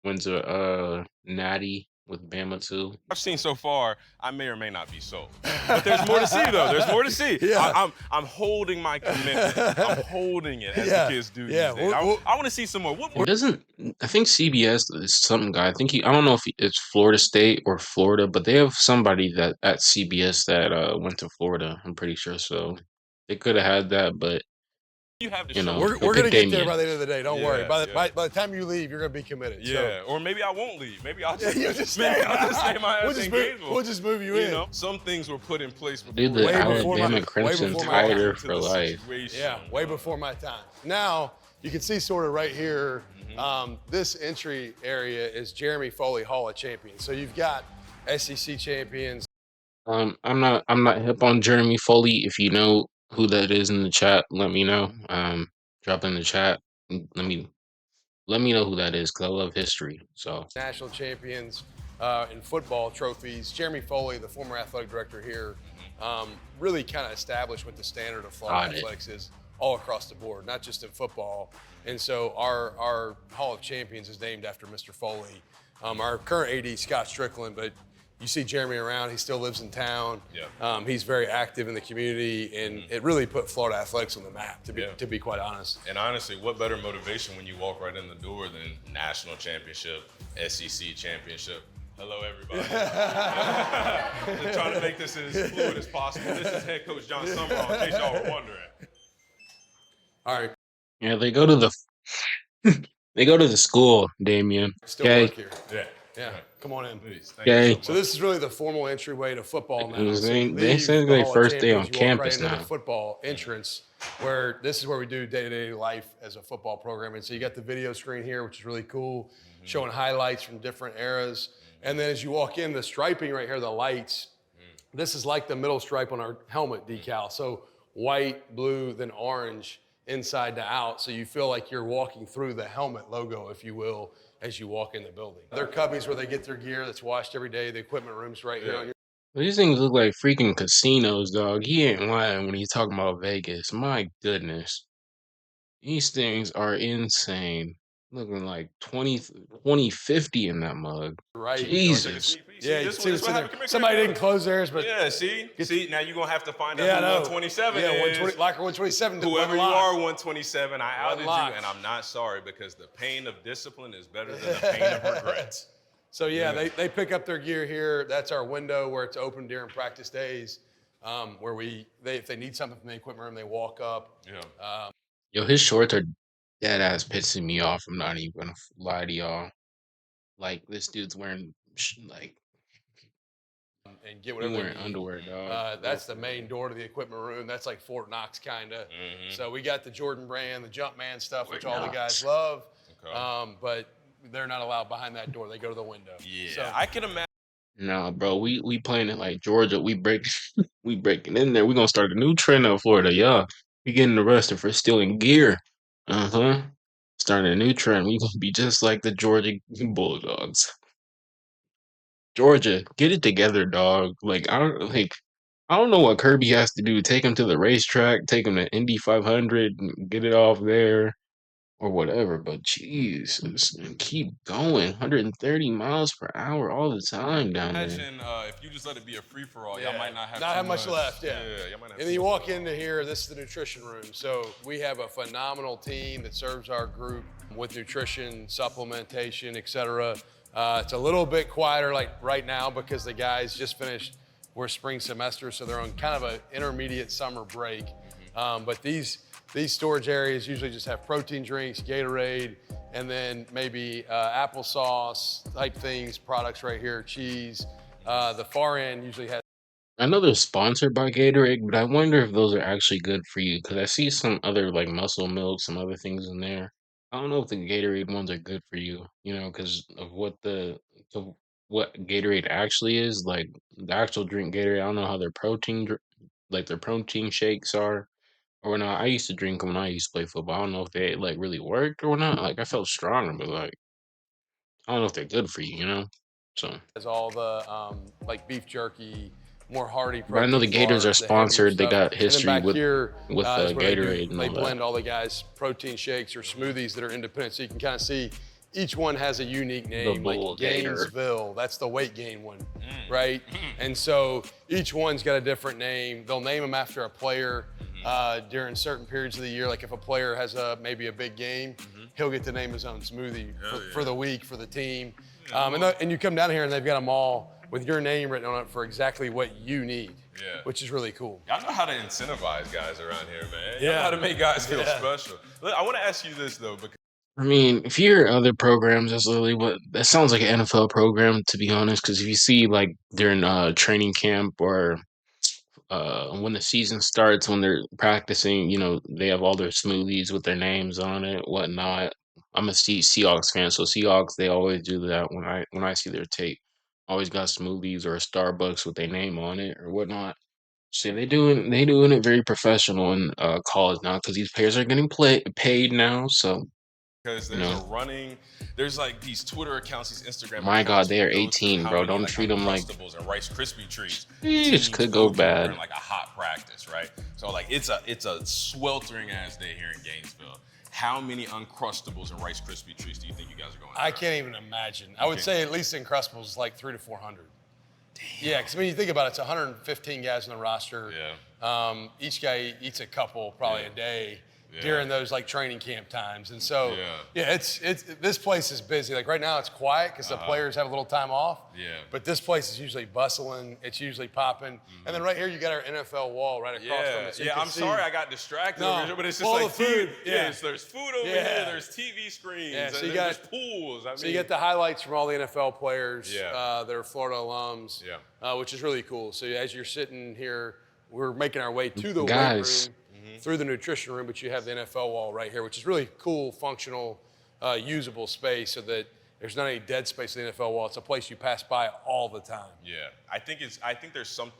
Speaker 1: Wins a Natty with Bama too.
Speaker 2: I've seen so far, I may or may not be sold. But there's more to see, though. There's more to see. I'm holding my commitment. I'm holding it, as the kids do these days. I want to see some more.
Speaker 1: It doesn't. I think CBS is some guy. I think I don't know if it's Florida State or Florida, but they have somebody that at CBS that went to Florida. I'm pretty sure. So they could have had that, but
Speaker 2: you have to
Speaker 1: you
Speaker 2: show
Speaker 1: know,
Speaker 3: We're
Speaker 1: they'll
Speaker 3: going to
Speaker 1: pick
Speaker 3: get there
Speaker 1: Damien.
Speaker 3: by the end of the day. Don't worry. By
Speaker 2: Yeah.
Speaker 3: the time you leave, you're going to be committed.
Speaker 2: Yeah, or maybe I won't leave. Maybe I'll just,
Speaker 3: You'll just
Speaker 2: maybe
Speaker 3: stay.
Speaker 2: I'll just stay my
Speaker 3: We'll
Speaker 2: ass
Speaker 3: just
Speaker 2: in
Speaker 3: move-
Speaker 2: Gainesville.
Speaker 3: we'll just move you in.
Speaker 2: know, some things were put in place before.
Speaker 1: Dude, the
Speaker 3: Way before my-
Speaker 1: Alabama
Speaker 3: way
Speaker 1: Crimson
Speaker 3: before my time.
Speaker 1: Tiger
Speaker 2: to
Speaker 1: for
Speaker 2: the
Speaker 1: life.
Speaker 2: situation.
Speaker 3: Yeah, way before my time. Now, you can see sort of right here, this entry area is Jeremy Foley Hall of Champions. So you've got SEC champions.
Speaker 1: I'm not hip on Jeremy Foley. If you know who that is in the chat, let me know. Drop in the chat. Let me know who that is, because I love history. So
Speaker 3: National champions in football trophies. Jeremy Foley, the former athletic director here, really kind of established what the standard of Florida
Speaker 1: Got it.
Speaker 3: athletics is all across the board, not just in football. And so our Hall of Champions is named after Mr. Foley. Our current AD, Scott Strickland, but you see Jeremy around, he still lives in town.
Speaker 2: Yeah.
Speaker 3: He's very active in the community, and it really put Florida athletics on the map, to be quite honest.
Speaker 2: And honestly, what better motivation when you walk right in the door than national championship, SEC championship? Hello, everybody. They're trying to make this as fluid as possible. This is head coach John Summerall, in case y'all were wondering.
Speaker 3: All right,
Speaker 1: yeah, they go to the they go to the school, Damien.
Speaker 3: still
Speaker 1: Okay.
Speaker 3: work here.
Speaker 2: Yeah.
Speaker 3: Yeah, come on in.
Speaker 2: Please. Thank
Speaker 1: Okay.
Speaker 2: you
Speaker 3: So
Speaker 2: so much.
Speaker 3: this is really the formal entryway to football now.
Speaker 1: It was
Speaker 3: So you
Speaker 1: they
Speaker 3: leave
Speaker 1: said
Speaker 3: the
Speaker 1: their
Speaker 3: Hall of
Speaker 1: first day on
Speaker 3: Champions, you walk
Speaker 1: campus
Speaker 3: right into
Speaker 1: now.
Speaker 3: the football entrance, where this is where we do day-to-day life as a football program. And so you got the video screen here, which is really cool, showing highlights from different eras. And then as you walk in, the striping right here, the lights, this is like the middle stripe on our helmet decal. So white, blue, then orange inside to out. So you feel like you're walking through the helmet logo, if you will, as you walk in the building. Their cubbies where they get their gear that's washed every day. The equipment room's right here on your
Speaker 1: These things look like freaking casinos, dog. He ain't lying when he's talking about Vegas. My goodness. These things are insane. Looking like 2050 in that mug.
Speaker 3: right.
Speaker 1: Jesus.
Speaker 3: Yeah, you
Speaker 2: this
Speaker 3: see
Speaker 2: this
Speaker 3: what's in
Speaker 2: what
Speaker 3: there.
Speaker 2: happened. Come here,
Speaker 3: Somebody
Speaker 2: come here.
Speaker 3: didn't close theirs, but
Speaker 2: Yeah, see? Now you're going to have to find out
Speaker 3: yeah, I
Speaker 2: who
Speaker 3: know.
Speaker 2: 127
Speaker 3: Yeah,
Speaker 2: is.
Speaker 3: 120, locker 127.
Speaker 2: Whoever you
Speaker 3: unlocked.
Speaker 2: are, 127, I outed you,
Speaker 3: Unlocked.
Speaker 2: and I'm not sorry because the pain of discipline is better than the pain of regret.
Speaker 3: So yeah, they pick up their gear here. That's our window where it's open during practice days, where if they need something from the equipment room, they walk up.
Speaker 2: Yeah.
Speaker 1: Yo, his shorts are dead ass pissing me off. I'm not even gonna lie to y'all. Like, this dude's wearing like
Speaker 3: and get
Speaker 1: You
Speaker 3: whatever they
Speaker 1: wearing
Speaker 3: need.
Speaker 1: underwear, dog.
Speaker 3: That's the main door to the equipment room. That's like Fort Knox kind of. So we got the Jordan brand, the Jumpman stuff, which all the guys love.
Speaker 2: Okay.
Speaker 3: But they're not allowed behind that door. They go to the window.
Speaker 2: Yeah,
Speaker 3: So
Speaker 2: I can imagine.
Speaker 1: Nah, bro, we playing it like Georgia. We break we breaking in there. We gonna start a new trend in Florida. Yeah, we getting arrested for stealing gear. Uh-huh. Starting a new trend. We gonna be just like the Georgia Bulldogs. Georgia, get it together, dog. I don't know what Kirby has to do. Take him to the racetrack, take him to Indy 500, and get it off there or whatever. But Jesus, man, keep going. 130 miles per hour all the time down there.
Speaker 2: Imagine if you just let it be a free for all, y'all might not have
Speaker 3: not
Speaker 2: too
Speaker 3: have much left.
Speaker 2: Yeah, y'all might not have
Speaker 3: And then you walk into here. This is the nutrition room. So we have a phenomenal team that serves our group with nutrition, supplementation, etc. It's a little bit quieter like right now because the guys just finished their spring semester, so they're on kind of an intermediate summer break. But these storage areas usually just have protein drinks, Gatorade, and then maybe applesauce type things, products right here, cheese. The far end usually has.
Speaker 1: I know they're sponsored by Gatorade, but I wonder if those are actually good for you because I see some other like muscle milk, some other things in there. I don't know if the Gatorade ones are good for you, because of of what Gatorade actually is. Like the actual drink Gatorade, I don't know how their like their protein shakes are or not. I used to drink them when I used to play football. I don't know if they like really worked or not. Like I felt stronger, but like I don't know if they're good for you. So.
Speaker 3: Has all the like beef jerky, more hearty
Speaker 1: But I know the
Speaker 3: protein
Speaker 1: Gators are
Speaker 3: bars, the heavier
Speaker 1: sponsored. They
Speaker 3: stuff.
Speaker 1: got
Speaker 3: And then
Speaker 1: history
Speaker 3: back
Speaker 1: with
Speaker 3: here
Speaker 1: with
Speaker 3: is where
Speaker 1: Gatorade and
Speaker 3: they
Speaker 1: all that.
Speaker 3: blend all the guys' protein shakes or smoothies that are independent. So you can kind of see each one has a unique name, like
Speaker 1: Bull Gator.
Speaker 3: Gainesville. That's the weight gain one, right? And so each one's got a different name. They'll name them after a player during certain periods of the year. Like if a player has maybe a big game, he'll get to name his own smoothie for the week for the team. And you come down here and they've got them all with your name written on it for exactly what you need, which is really cool.
Speaker 2: Y'all know how to incentivize guys around here, man. Y'all know how to make guys feel special. Look, I want to ask you this though, because
Speaker 1: I mean, if you hear other programs, that's literally what that sounds like an NFL program, to be honest. Because if you see like during training camp or when the season starts, when they're practicing, they have all their smoothies with their names on it, whatnot. I'm a Seahawks fan, so Seahawks they always do that when I see their tape. Always got smoothies or a Starbucks with their name on it or whatnot. So they doing it very professional in college now because these players are getting paid now. So
Speaker 2: there's there's like these Twitter accounts, these Instagram
Speaker 1: my God,
Speaker 2: accounts
Speaker 1: they
Speaker 2: where
Speaker 1: are
Speaker 2: it goes through
Speaker 1: 18,
Speaker 2: how
Speaker 1: bro.
Speaker 2: many
Speaker 1: Don't
Speaker 2: like
Speaker 1: treat them like
Speaker 2: Uncrustables and Rice Krispie treats
Speaker 1: this
Speaker 2: teams
Speaker 1: could go
Speaker 2: go through
Speaker 1: bad.
Speaker 2: during like a hot practice, right? So like it's a sweltering ass day here in Gainesville. How many Uncrustables and Rice Krispie treats do you think you guys are going through?
Speaker 3: I can't even imagine. I would say at least Uncrustables is like 300 to 400. Yeah, because when you think about it, it's 115 guys on the roster.
Speaker 2: Yeah.
Speaker 3: Each guy eats a couple probably a day during those like training camp times. And so, it's this place is busy. Like right now it's quiet because the players have a little time off.
Speaker 2: Yeah.
Speaker 3: But this place is usually bustling. It's usually popping. And then right here you got our NFL wall right across from it. So
Speaker 2: I'm sorry I got distracted over here, but it's just
Speaker 3: all
Speaker 2: like
Speaker 3: the food.
Speaker 2: there's food over here, there's TV screens,
Speaker 3: so
Speaker 2: and there's pools.
Speaker 3: So you get the highlights from all the NFL players that are Florida alums, which is really cool. So as you're sitting here, we're making our way to the weight room through the nutrition room, but you have the NFL wall right here, which is really cool, functional, usable space so that there's not any dead space in the NFL wall. It's a place you pass by all the time.
Speaker 2: Yeah, I think there's something.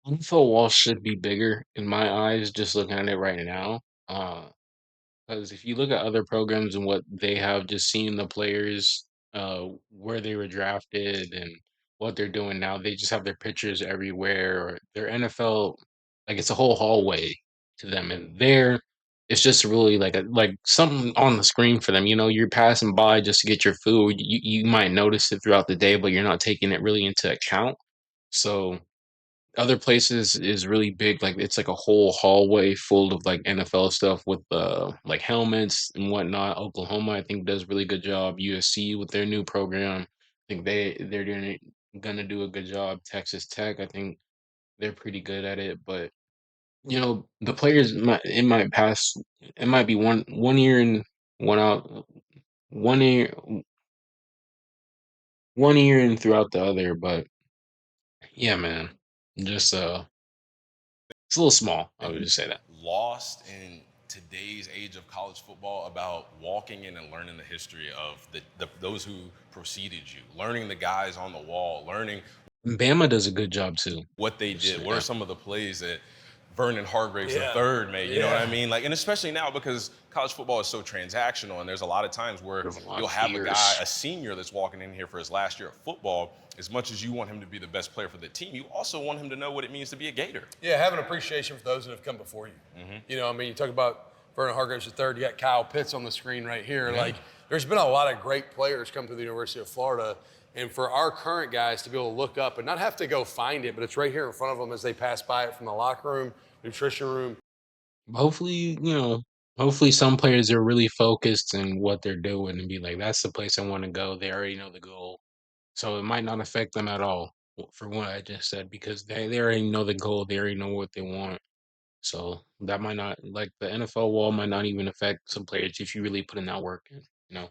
Speaker 1: NFL wall should be bigger in my eyes, just looking at it right now. Because if you look at other programs and what they have, just seeing the players, where they were drafted and what they're doing now, they just have their pictures everywhere. Or their NFL, like it's a whole hallway to them, and there, it's just really like something on the screen for them. You're passing by just to get your food. You might notice it throughout the day, but you're not taking it really into account. So other places is really big, like, it's like a whole hallway full of, like, NFL stuff with, like, helmets and whatnot. Oklahoma, I think, does a really good job. USC with their new program, I think they're doing it gonna do a good job. Texas Tech, I think they're pretty good at it, but, the players it might be one year and one out, one year one year and throughout the other, but Yeah, man. Just it's a little small. I would
Speaker 2: Been
Speaker 1: just say that.
Speaker 2: lost in today's age of college football about walking in and learning the history of those who preceded you, learning the guys on the wall, learning
Speaker 1: Bama does a good job too.
Speaker 2: what they
Speaker 1: Just
Speaker 2: did.
Speaker 1: so
Speaker 2: What are
Speaker 1: yeah.
Speaker 2: some of the plays that Vernon Hargraves the
Speaker 3: Yeah.
Speaker 2: third made? You know what I
Speaker 3: Yeah.
Speaker 2: mean? Like, and especially now because college football is so transactional, and there's a lot of times where
Speaker 1: There's a lot
Speaker 2: you'll
Speaker 1: of
Speaker 2: have a guy,
Speaker 1: years.
Speaker 2: a senior that's walking in here for his last year of football. As much as you want him to be the best player for the team, you also want him to know what it means to be a Gator.
Speaker 3: Yeah, have an appreciation for those that have come before you. You know, I mean, you talk about Vernon Hargraves III, you got Kyle Pitts on the screen right here. Like, there's been a lot of great players come through the University of Florida. And for our current guys to be able to look up and not have to go find it, but it's right here in front of them as they pass by it from the locker room, nutrition room.
Speaker 1: Hopefully, hopefully some players are really focused in what they're doing and be like, that's the place I want to go. They already know the goal. So it might not affect them at all for what I just said, because they already know the goal. They already know what they want. So that might not, like, the NFL wall might not even affect some players if you really put in that work in, you know.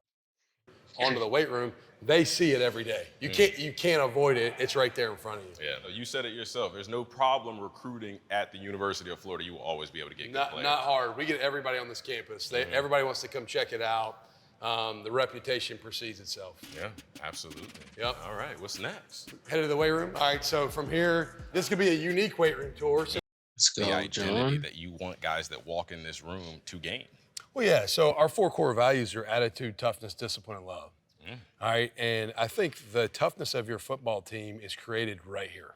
Speaker 3: Onto the weight room, they see it every day. You can't avoid it. It's right there in front of you.
Speaker 2: Yeah, no, you said it yourself. There's no problem recruiting at the University of Florida. You will always be able to get good
Speaker 3: Not
Speaker 2: players.
Speaker 3: not hard. We get everybody on this campus. Everybody wants to come check it out. The reputation precedes itself.
Speaker 2: Yeah, absolutely.
Speaker 3: Yep.
Speaker 2: All right, what's next?
Speaker 3: Headed to the weight room. All right, so from here, this could be a unique weight room tour. So,
Speaker 1: Let's
Speaker 2: The
Speaker 1: go,
Speaker 2: identity
Speaker 1: John.
Speaker 2: that you want guys that walk in this room to gain.
Speaker 3: well, yeah. So our four core values are attitude, toughness, discipline, and love. All right, and I think the toughness of your football team is created right here.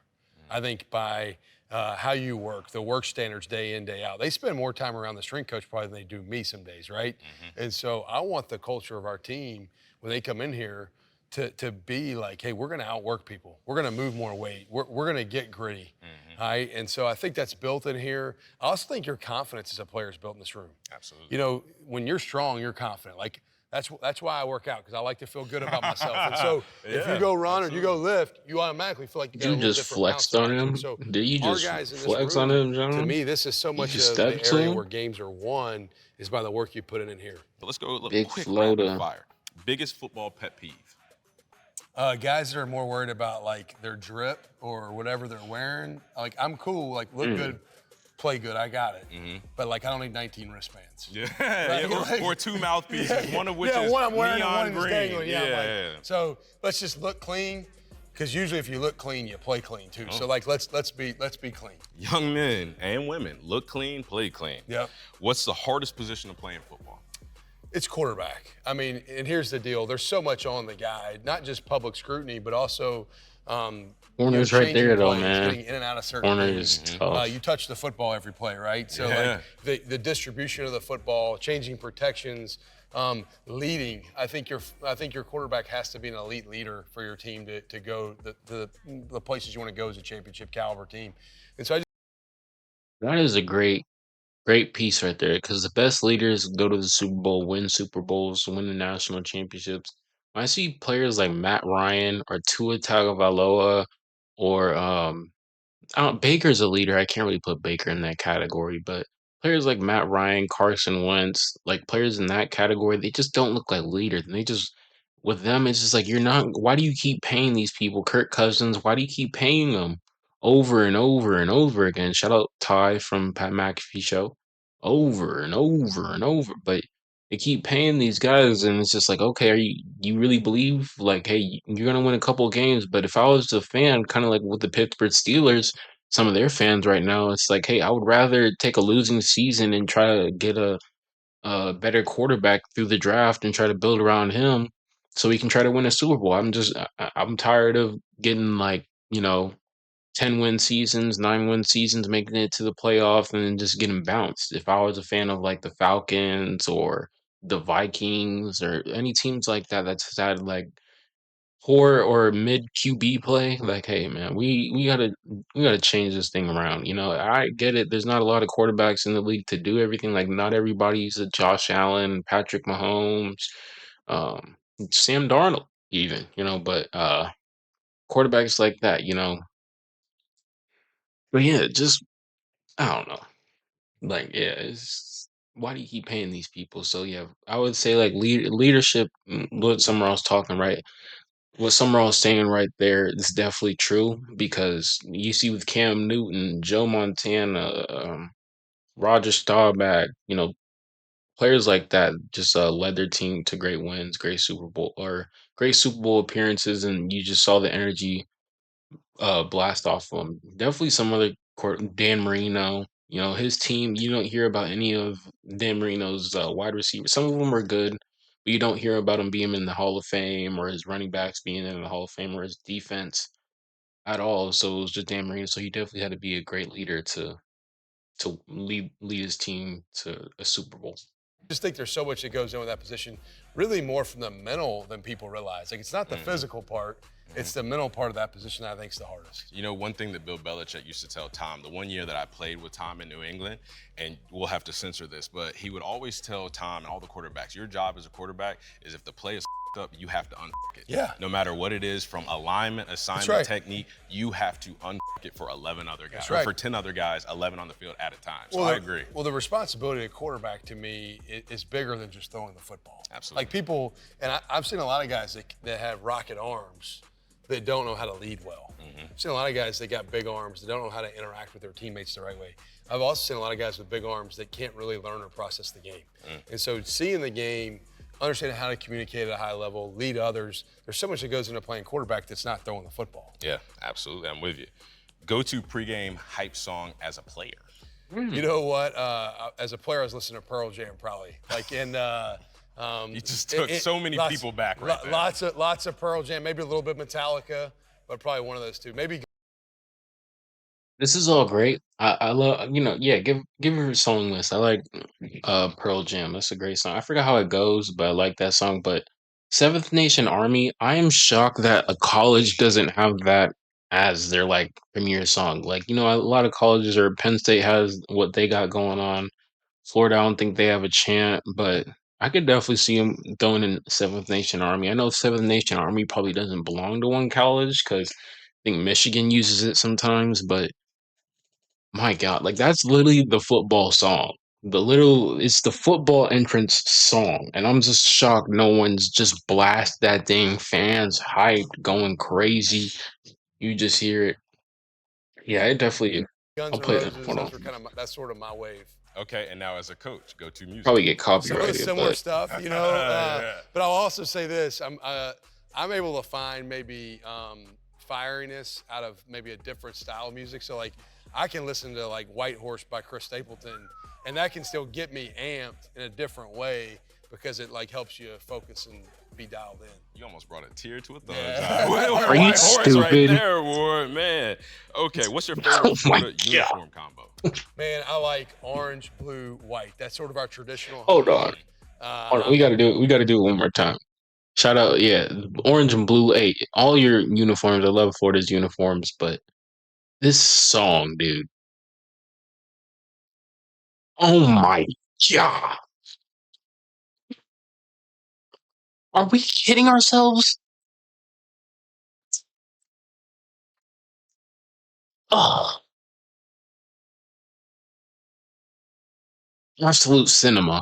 Speaker 3: I think by how you work, the work standards day in, day out. They spend more time around the strength coach probably than they do me some days, right? And so I want the culture of our team when they come in here to be like, hey, we're going to outwork people. We're going to move more weight. We're going to get gritty. All right. And so I think that's built in here. I also think your confidence as a player is built in this room.
Speaker 2: Absolutely.
Speaker 3: You know, when you're strong, you're confident. Like that's why I work out, because I like to feel good about myself. And so if you
Speaker 2: Yeah,
Speaker 3: go run or you go lift, you automatically feel like you got a
Speaker 1: You
Speaker 3: little
Speaker 1: just
Speaker 3: different bounce
Speaker 1: flexed on
Speaker 3: about you.
Speaker 1: him.
Speaker 3: So
Speaker 1: Did you
Speaker 3: our
Speaker 1: just
Speaker 3: guys in this
Speaker 1: flex on
Speaker 3: room,
Speaker 1: him,
Speaker 3: to
Speaker 1: John?
Speaker 3: me, this is so
Speaker 1: You
Speaker 3: much
Speaker 1: just
Speaker 3: of the
Speaker 1: stepped to
Speaker 3: area
Speaker 1: him?
Speaker 3: where games are won is by the work you put in here.
Speaker 2: But let's go a
Speaker 1: Big
Speaker 2: quick
Speaker 1: flow
Speaker 2: rapid
Speaker 1: to
Speaker 2: fire. Biggest football pet peeve.
Speaker 3: Guys that are more worried about like their drip or whatever they're wearing. Like, I'm cool, like look good, play good, I got it. But like I don't need 19 wristbands.
Speaker 2: Yeah,
Speaker 3: Right,
Speaker 2: yeah,
Speaker 3: like-
Speaker 2: or two mouthpieces, one of which
Speaker 3: yeah,
Speaker 2: is
Speaker 3: one I'm wearing and
Speaker 2: neon
Speaker 3: one is
Speaker 2: green.
Speaker 3: dangling. Yeah,
Speaker 2: yeah.
Speaker 3: like, so let's just look clean, because usually if you look clean, you play clean too. So like let's be clean.
Speaker 2: Young men and women, look clean, play clean.
Speaker 3: Yep.
Speaker 2: What's the hardest position to play in football?
Speaker 3: It's quarterback. I mean, and here's the deal: there's so much on the guy, not just public scrutiny, but also
Speaker 1: Corner's right
Speaker 3: changing
Speaker 1: there, though,
Speaker 3: plays,
Speaker 1: man.
Speaker 3: getting in and out of certain
Speaker 1: Corner
Speaker 3: things.
Speaker 1: is tough.
Speaker 3: You touch the football every play, right? So
Speaker 2: Yeah.
Speaker 3: like the distribution of the football, changing protections, leading. I think your quarterback has to be an elite leader for your team to go the places you want to go as a championship caliber team. And so
Speaker 1: That is a great piece right there, because the best leaders go to the Super Bowl, win Super Bowls, win the national championships. When I see players like Matt Ryan or Tua Tagovailoa or I don't Baker's a leader. I can't really put Baker in that category, but players like Matt Ryan, Carson Wentz, like players in that category, they just don't look like leaders. And they just with them, it's just like you're not. Why do you keep paying these people? Kirk Cousins, why do you keep paying them over and over and over again? Shout out Ty from Pat McAfee show, over and over and over. But they keep paying these guys, and it's just like, okay, you really believe like, hey, you're gonna win a couple of games? But if I was a fan, kind of like with the Pittsburgh Steelers, some of their fans right now, it's like, hey, I would rather take a losing season and try to get a better quarterback through the draft and try to build around him so we can try to win a Super Bowl. I'm tired of getting like, 10-win seasons, 9-win seasons, making it to the playoff and then just getting bounced. If I was a fan of like the Falcons or the Vikings or any teams like that that's had like poor or mid QB play, like, hey man, we gotta change this thing around. I get it. There's not a lot of quarterbacks in the league to do everything. Like, not everybody's a Josh Allen, Patrick Mahomes, um, Sam Darnold, even. But quarterbacks like that. But yeah, just I don't know. Like, yeah, it's why do you keep paying these people? So yeah, I would say like leadership. What Summer I was talking right. what Summerall is saying right there is definitely true because you see with Cam Newton, Joe Montana, Roger Staubach, players like that just led their team to great wins, great Super Bowl appearances, and you just saw the energy blast off of him. Definitely some other Dan Marino. His team. You don't hear about any of Dan Marino's wide receivers. Some of them are good, but you don't hear about him being in the Hall of Fame or his running backs being in the Hall of Fame or his defense at all. So it was just Dan Marino. So he definitely had to be a great leader to lead his team to a Super Bowl.
Speaker 3: I just think there's so much that goes in with that position, really more from the mental than people realize. Like, it's not the physical part, it's the mental part of that position that I think is the hardest.
Speaker 2: One thing that Bill Belichick used to tell Tom, the one year that I played with Tom in New England, and we'll have to censor this, but he would always tell Tom and all the quarterbacks, your job as a quarterback is if the play is up, you have to it.
Speaker 3: Yeah.
Speaker 2: No matter what it is, from alignment, assignment, technique, you have to it for 11 other guys. Or for 10 other guys, 11 on the field at a time. So I agree.
Speaker 3: Well, the responsibility of quarterback to me is bigger than just throwing the football.
Speaker 2: Absolutely.
Speaker 3: Like people, and I've seen a lot of guys that have rocket arms that don't know how to lead well. I've seen a lot of guys that got big arms that don't know how to interact with their teammates the right way. I've also seen a lot of guys with big arms that can't really learn or process the game. And so seeing the game, understanding how to communicate at a high level, lead others, there's so much that goes into playing quarterback that's not throwing the football.
Speaker 2: Yeah, absolutely. I'm with you. Go-to pregame hype song as a player.
Speaker 3: You know what? As a player, I was listening to Pearl Jam probably.
Speaker 2: You just took so many people back right there.
Speaker 3: Lots of Pearl Jam, maybe a little bit Metallica, but probably one of those two. Maybe.
Speaker 1: This is all great. I love, yeah, give her a song list. I like Pearl Jam. That's a great song. I forgot how it goes, but I like that song. But Seventh Nation Army, I am shocked that a college doesn't have that as their like premier song. Like, a lot of colleges or Penn State has what they got going on. Florida, I don't think they have a chant, but I could definitely see them throwing in Seventh Nation Army. I know Seventh Nation Army probably doesn't belong to one college because I think Michigan uses it sometimes, but my God, like that's literally the football song. It's the football entrance song. And I'm just shocked no one's just blast that thing, fans hyped, going crazy. You just hear it. Yeah, it definitely.
Speaker 3: Guns
Speaker 1: I'll
Speaker 3: N'
Speaker 1: play that.
Speaker 3: Roses,
Speaker 1: Hold on.
Speaker 3: that's sort of my wave.
Speaker 2: Okay, and now as a coach, go-to music.
Speaker 1: Probably get
Speaker 3: Some of the
Speaker 1: copyrighted.
Speaker 3: similar
Speaker 1: But
Speaker 3: stuff, But I'll also say this: I'm able to find maybe fieriness out of maybe a different style of music. So like, I can listen to like White Horse by Chris Stapleton, and that can still get me amped in a different way because it like helps you focus and be dialed in.
Speaker 2: You almost brought a tear to a thug.
Speaker 1: Are you stupid?
Speaker 2: Right there, Ward, man. Okay, what's your favorite Florida uniform combo?
Speaker 3: Man, I like orange, blue, white. That's sort of our traditional.
Speaker 1: Hold on. We got to do it. We got to do it one more time. Shout out, yeah, orange and blue. Hey, all your uniforms. I love Florida's uniforms, but this song, dude. Oh my God. Are we kidding ourselves? Oh, absolute cinema.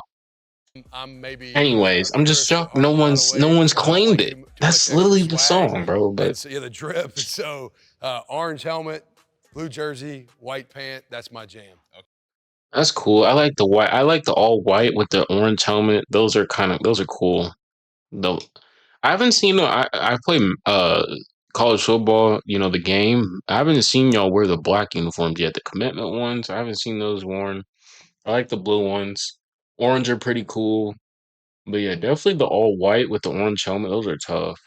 Speaker 3: I'm maybe.
Speaker 1: Anyways, I'm just shocked no one's claimed it. That's literally the song, bro. But
Speaker 3: so, yeah, the drip. So orange helmet, blue jersey, white pant. That's my jam.
Speaker 1: that's cool. I like the white. I like the all white with the orange helmet. Those are cool. Though I haven't seen. I play college football. The game. I haven't seen y'all wear the black uniforms yet. The commitment ones. I haven't seen those worn. I like the blue ones. Orange are pretty cool. But yeah, definitely the all white with the orange helmet. Those are tough.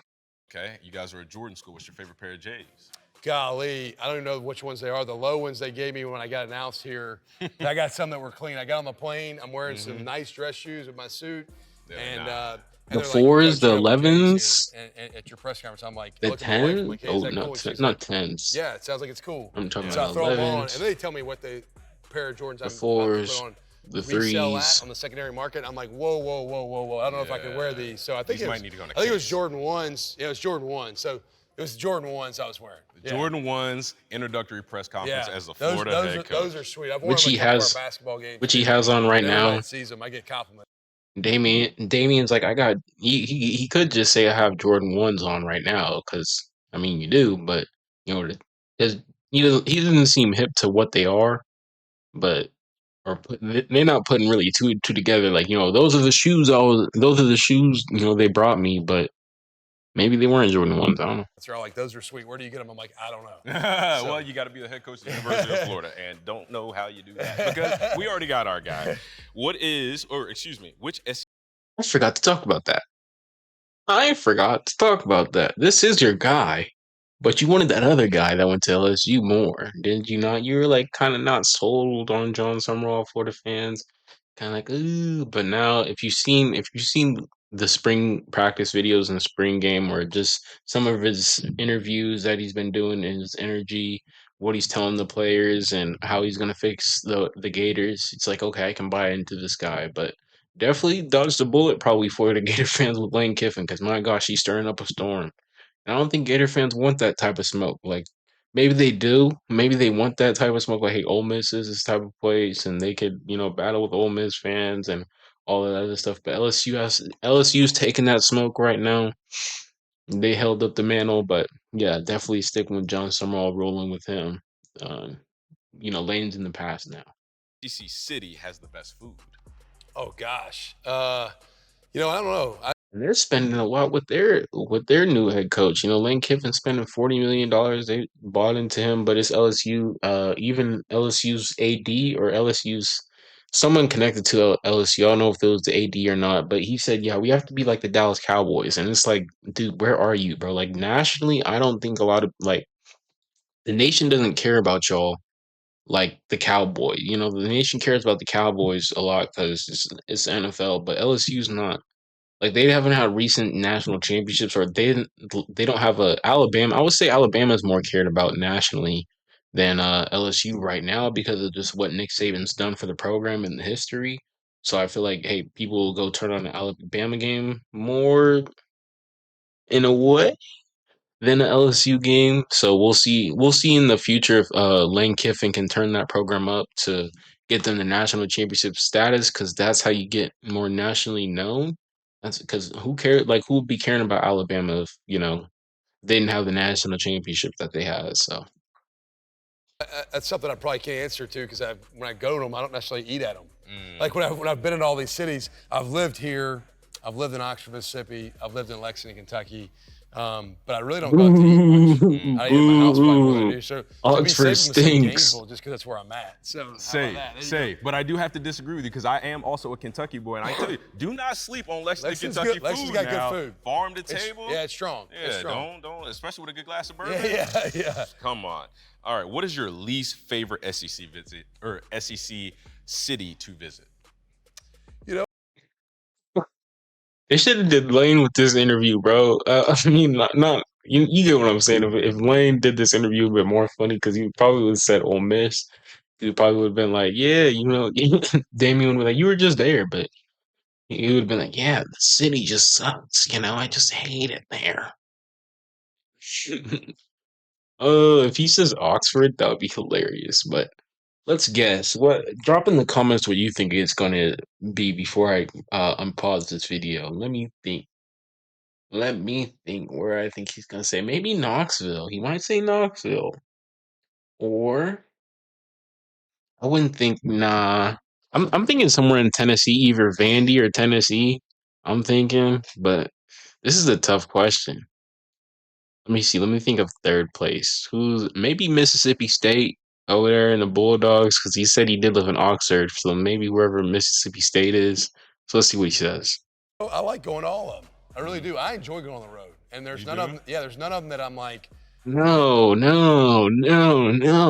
Speaker 2: Okay, you guys were at Jordan School. What's your favorite pair of J's?
Speaker 3: Golly, I don't even know which ones they are. The low ones they gave me when I got announced here. I got some that were clean. I got on the plane. I'm wearing some nice dress shoes with my suit.
Speaker 1: The fours, the 11s,
Speaker 3: at your press conference, I'm like,
Speaker 1: the
Speaker 3: look at my wife, I'm
Speaker 1: 10s.
Speaker 3: like, hey,
Speaker 1: Oh
Speaker 3: is that
Speaker 1: no,
Speaker 3: cool? She's
Speaker 1: not
Speaker 3: like,
Speaker 1: 10s.
Speaker 3: yeah, it sounds like it's cool.
Speaker 1: I'm talking
Speaker 3: So I
Speaker 1: about
Speaker 3: throw them on,
Speaker 1: 11s.
Speaker 3: and then they tell me what the pair of Jordans
Speaker 1: The
Speaker 3: I'm about to
Speaker 1: fours,
Speaker 3: put on
Speaker 1: the
Speaker 3: resell
Speaker 1: threes.
Speaker 3: at on the secondary market. I'm like, whoa, whoa, whoa, whoa, whoa. I don't know if I can wear these. So I think
Speaker 2: These might need to go on a
Speaker 3: I think it was
Speaker 2: case.
Speaker 3: Jordan 1s. Yeah, it was Jordan 1. So it was Jordan 1s I was wearing.
Speaker 2: The Jordan 1's introductory press conference as a Florida head coach.
Speaker 3: Those are sweet. I've worn
Speaker 1: Which
Speaker 3: them
Speaker 1: he
Speaker 3: at a couple of
Speaker 1: has-
Speaker 3: our basketball games.
Speaker 1: Which he has on right
Speaker 3: And
Speaker 1: now.
Speaker 3: everybody sees them. I get compliments.
Speaker 1: Damien's like, he could just say I have Jordan ones on right now, because I mean you do, but you know, his, he doesn't seem hip to what they are, but they're not putting really two together. Like, those are the shoes they brought me, but maybe they weren't Jordan ones. I don't know.
Speaker 3: They're all like, those are sweet. Where do you get them? I'm like, I don't know.
Speaker 2: Well, you got to be the head coach of the University of Florida, and don't know how you do that because we already got our guy. Which
Speaker 1: I forgot to talk about that. This is your guy, but you wanted that other guy that went to LSU more, didn't you not? You were like kind of not sold on John Summerall, Florida fans, kind of like, ooh. But now, if you've seen the spring practice videos in the spring game, or just some of his interviews that he's been doing, and his energy, what he's telling the players, and how he's gonna fix the Gators, it's like, okay, I can buy into this guy, but. Definitely dodged a bullet probably for the Gator fans with Lane Kiffin, because my gosh, he's stirring up a storm. And I don't think Gator fans want that type of smoke. Like, maybe they do. Maybe they want that type of smoke. Like, hey, Ole Miss is this type of place, and they could, battle with Ole Miss fans and all of that other stuff. But LSU's taking that smoke right now. They held up the mantle, but yeah, definitely sticking with John Summerall, rolling with him. Um, Lane's in the past now.
Speaker 2: SEC city has the best food?
Speaker 3: Oh gosh, I don't know.
Speaker 1: And they're spending a lot with their new head coach. Lane Kiffin spending $40 million. They bought into him, but it's LSU. Even LSU's AD, or LSU's someone connected to LSU. I don't know if it was the AD or not, but he said, "Yeah, we have to be like the Dallas Cowboys." And it's like, dude, where are you, bro? Like, nationally, I don't think a lot of, like, the nation doesn't care about y'all like the Cowboys. The nation cares about the Cowboys a lot because it's the NFL, but LSU's not. Like, they haven't had recent national championships, or they don't have a Alabama. I would say Alabama is more cared about nationally than LSU right now, because of just what Nick Saban's done for the program and the history. So I feel like, hey, people will go turn on the Alabama game more in a way than the LSU game. So we'll see. We'll see in the future if Lane Kiffin can turn that program up to get them the national championship status, because that's how you get more nationally known. That's because who cares? Like, who would be caring about Alabama if they didn't have the national championship that they had? So
Speaker 3: That's something I probably can't answer to, because when I go to them, I don't necessarily eat at them. Like when I've been in all these cities, I've lived here, I've lived in Oxford, Mississippi, I've lived in Lexington, Kentucky, but I really don't go out to eat much. I eat at my house probably more than I do. So to be
Speaker 1: Oxford
Speaker 3: safe, I'm gonna say
Speaker 1: stinks.
Speaker 3: Gainesville, just because that's where I'm at. So how about
Speaker 2: Safe,
Speaker 3: that? There you
Speaker 2: safe. But I do have to disagree with you, because I am also a Kentucky boy, and I tell you, do not sleep on Lexington,
Speaker 3: Lexington's
Speaker 2: Kentucky
Speaker 3: good. Lexington's
Speaker 2: food
Speaker 3: got
Speaker 2: now.
Speaker 3: good food.
Speaker 2: Farm to table.
Speaker 3: Yeah, it's strong.
Speaker 2: Yeah,
Speaker 3: It's strong.
Speaker 2: don't, especially with a good glass of bourbon.
Speaker 3: Yeah.
Speaker 2: Come on. All right, what is your least favorite SEC visit, or SEC city to visit?
Speaker 1: They should have did Lane with this interview, bro. I mean, not you get what I'm saying. If Lane did this interview, it would be more funny, because he probably would have said Ole Miss. He probably would have been like, yeah, Damien would be like, you were just there, but he would have been like, yeah, the city just sucks. I just hate it there. If he says Oxford, that would be hilarious. But let's guess. Drop in the comments what you think it's gonna be before I unpause this video. Let me think. Where I think he's gonna say. Maybe Knoxville. He might say Knoxville. Or I wouldn't think. Nah. I'm thinking somewhere in Tennessee, either Vandy or Tennessee. I'm thinking, but this is a tough question. Let me see. Let me think of third place. Who's maybe Mississippi State over there in the Bulldogs, because he said he did live in Oxford. So maybe wherever Mississippi State is. So let's see what he says.
Speaker 3: I like going to all of them. I really do. I enjoy going on the road. And there's none of them. Yeah, there's none of them that I'm like,
Speaker 1: No.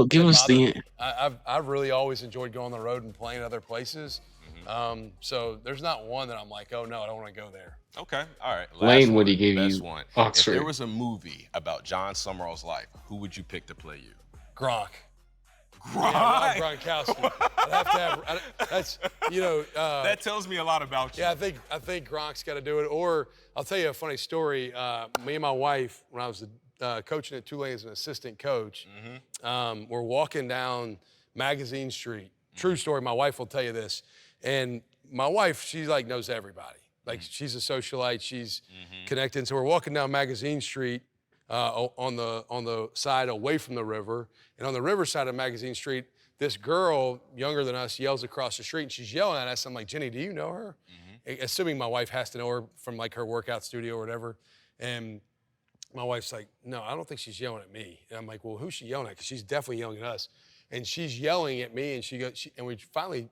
Speaker 1: Give us the.
Speaker 3: I've really always enjoyed going on the road and playing other places. So there's not one that I'm like, oh no, I don't want to go there.
Speaker 2: Okay, all right.
Speaker 1: Lane, would he give
Speaker 2: best
Speaker 1: you
Speaker 2: one.
Speaker 1: Oxford?
Speaker 2: If there was a movie about John Summerall's life, who would you pick to play you?
Speaker 3: Gronk.
Speaker 2: Gronk.
Speaker 3: Yeah, Rob Gronkowski. I'd have to have. That's
Speaker 2: that tells me a lot about you.
Speaker 3: Yeah, I think Gronk's got to do it. Or I'll tell you a funny story. Me and my wife, when I was coaching at Tulane as an assistant coach, we're walking down Magazine Street. True story. My wife will tell you this. And my wife, she like knows everybody. Like she's a socialite. She's connected. So we're walking down Magazine Street on the side away from the river, and on the river side of Magazine Street, this girl younger than us yells across the street, and she's yelling at us. I'm like, Jenny, do you know her? Assuming my wife has to know her from like her workout studio or whatever, and my wife's like, no, I don't think she's yelling at me. And I'm like, well, who's she yelling at? Because she's definitely yelling at us. And she's yelling at me, and she goes, and we finally,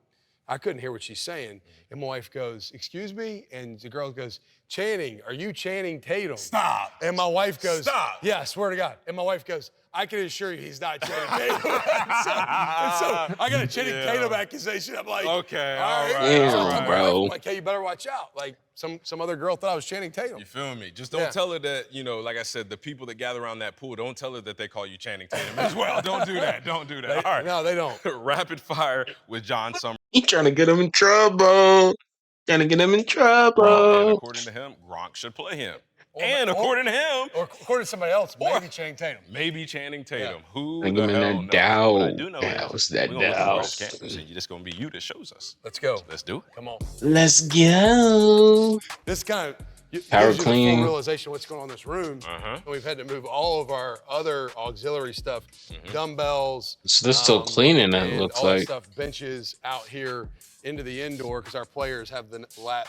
Speaker 3: I couldn't hear what she's saying. And my wife goes, excuse me? And the girl goes, Channing, are you Channing Tatum?
Speaker 2: Stop.
Speaker 3: And my wife goes,
Speaker 2: Stop.
Speaker 3: yeah, I swear to God. And my wife goes, I can assure you he's not Channing Tatum. so I got a Channing Tatum accusation. I'm like,
Speaker 2: okay,
Speaker 3: all right.
Speaker 1: Damn,
Speaker 3: So I told my
Speaker 1: bro.
Speaker 3: wife, I'm like, hey, you better watch out. Like some other girl thought I was Channing Tatum.
Speaker 2: You feel me? Just don't tell her that, you know, like I said, the people that gather around that pool, don't tell her that they call you Channing Tatum as well. Don't do that. Don't do that. All right.
Speaker 3: No, they don't.
Speaker 2: Rapid fire with John Summer.
Speaker 1: He trying to get him in trouble. Trying to get him in
Speaker 2: And
Speaker 1: trouble.
Speaker 2: according to him, Gronk should play him. And according to him,
Speaker 3: Or according to somebody else, maybe Channing Tatum.
Speaker 2: maybe Channing Tatum. Who
Speaker 1: Like
Speaker 2: the
Speaker 1: him in
Speaker 2: hell
Speaker 1: that
Speaker 2: knows?
Speaker 1: Dow.
Speaker 2: What I do know
Speaker 1: That was
Speaker 2: is
Speaker 1: that
Speaker 2: we're gonna look
Speaker 1: Dow.
Speaker 2: across campus, and it's gonna be you that shows us.
Speaker 3: Let's go.
Speaker 2: Let's do it.
Speaker 3: Come on.
Speaker 1: Let's go.
Speaker 3: This kind of
Speaker 1: Power
Speaker 3: gives you the
Speaker 1: cleaning.
Speaker 3: full realization of what's going on in this room. And we've had to move all of our other auxiliary stuff, dumbbells.
Speaker 1: So they're still cleaning, it
Speaker 3: and
Speaker 1: looks
Speaker 3: all that
Speaker 1: like.
Speaker 3: stuff, benches out here into the indoor because our players have the last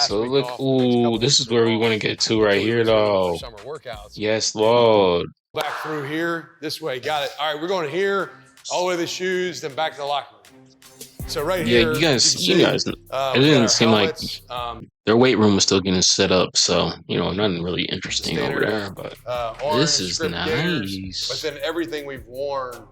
Speaker 1: So
Speaker 3: week
Speaker 1: look,
Speaker 3: off, the next couple
Speaker 1: ooh, this
Speaker 3: weeks
Speaker 1: is where
Speaker 3: are
Speaker 1: we
Speaker 3: off
Speaker 1: want to get to right
Speaker 3: until we
Speaker 1: here,
Speaker 3: resume with our
Speaker 1: though.
Speaker 3: Summer workouts.
Speaker 1: Yes, Lord.
Speaker 3: Back through here, this way. Got it. All right, we're going here, all the way to the shoes, then back to the locker room. So right
Speaker 1: Yeah,
Speaker 3: here,
Speaker 1: you guys,
Speaker 3: can
Speaker 1: you
Speaker 3: see,
Speaker 1: guys.
Speaker 3: we
Speaker 1: It
Speaker 3: got
Speaker 1: didn't
Speaker 3: our
Speaker 1: seem like
Speaker 3: helmets,
Speaker 1: their weight room was still getting set up, so nothing really interesting over
Speaker 3: standard,
Speaker 1: there. But
Speaker 3: orange
Speaker 1: this is
Speaker 3: script gaiters,
Speaker 1: nice.
Speaker 3: but then everything we've worn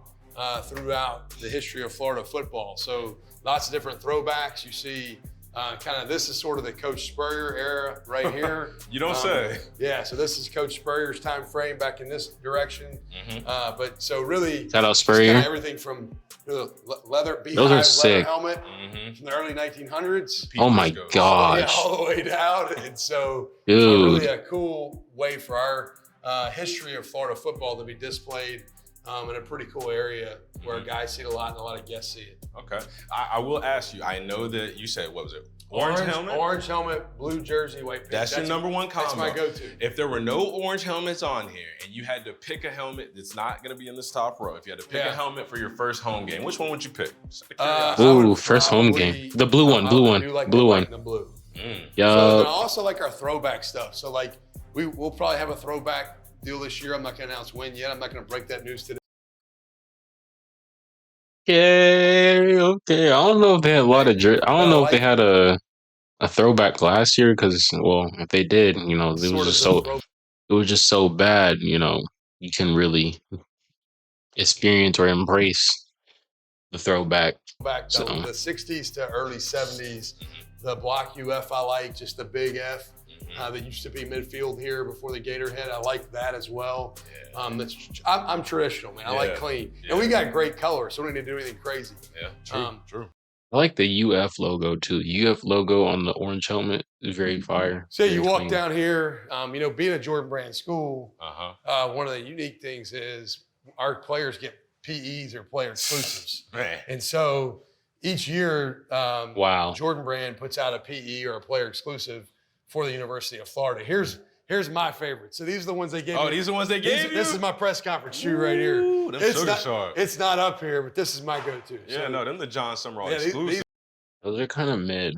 Speaker 3: throughout the history of Florida football. So lots of different throwbacks. You see kind of, this is sort of the Coach Spurrier era right here.
Speaker 2: You don't say.
Speaker 3: Yeah, so this is Coach Spurrier's time frame back in this direction. But so really,
Speaker 1: Shout out
Speaker 3: just
Speaker 1: Spurrier.
Speaker 3: kinda everything from the leather beehive
Speaker 1: Those are
Speaker 3: leather
Speaker 1: sick.
Speaker 3: helmet from the early 1900s.
Speaker 1: Oh my
Speaker 2: Goes.
Speaker 1: gosh,
Speaker 3: All the way down. And so
Speaker 1: dude.
Speaker 3: really a cool way for our history of Florida football to be displayed in a pretty cool area where guys see it a lot and a lot of guests see it.
Speaker 2: Okay. I will ask you, I know that you said, what was it? Orange helmet?
Speaker 3: Orange helmet, blue jersey, white pants.
Speaker 2: That's your number one combo.
Speaker 3: That's my go-to.
Speaker 2: If there were no orange helmets on here and you had to pick a helmet that's not going to be in this top row, if you had to pick a helmet for your first home game, which one would you pick? Just out of curiosity.
Speaker 1: Ooh, first home game. The blue one, blue one,
Speaker 3: I do like
Speaker 1: blue
Speaker 3: the white
Speaker 1: one.
Speaker 3: and the blue. So, and I
Speaker 1: Yup.
Speaker 3: also like our throwback stuff. So like we'll probably have a throwback deal this year. I'm not going to announce when yet. I'm not going to break that news today.
Speaker 1: Okay. I don't know if they had a lot of I don't know if they
Speaker 3: like
Speaker 1: had a throwback last year because, well, if they did, it was
Speaker 3: sort of
Speaker 1: just
Speaker 3: the
Speaker 1: so bad. You can really experience or embrace the throwback.
Speaker 3: throwback
Speaker 1: So
Speaker 3: the 60s to early 70s. The block UF I like, just the big F that used to be midfield here before the Gator head. I like that as well. I'm traditional, man. I like clean. And we got great colors, so we don't need to do anything crazy.
Speaker 2: Yeah, true.
Speaker 1: I like the UF logo too. The UF logo on the orange helmet is very fire.
Speaker 3: So you
Speaker 1: very
Speaker 3: walk
Speaker 1: clean.
Speaker 3: down here, being a Jordan Brand school, one of the unique things is our players get PEs or player exclusives.
Speaker 2: Man.
Speaker 3: And so each year,
Speaker 1: Wow.
Speaker 3: Jordan Brand puts out a PE or a player exclusive for the University of Florida. Here's my favorite. So these are the ones they gave me.
Speaker 2: Oh, these are the ones they gave you?
Speaker 3: This is my press conference shoe right here.
Speaker 2: Ooh, them sugar sharp.
Speaker 3: It's not up here, but this is my go-to.
Speaker 2: Yeah, no, them the John Summerall
Speaker 3: Yeah, these-
Speaker 2: exclusive.
Speaker 1: Those are kind of mid.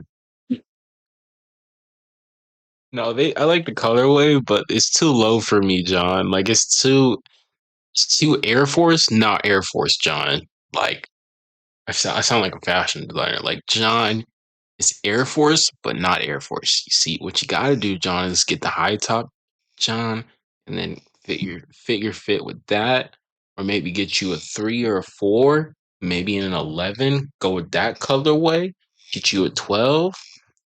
Speaker 1: No, I like the colorway, but it's too low for me, John. Like it's too Air Force, not Air Force, John. Like I sound like a fashion designer. Like John, it's Air Force, but not Air Force. You see, what you gotta do, John, is get the high top, John, and then fit your fit with that, or maybe get you a 3 or a 4, maybe an 11. Go with that colorway. Get you a 12.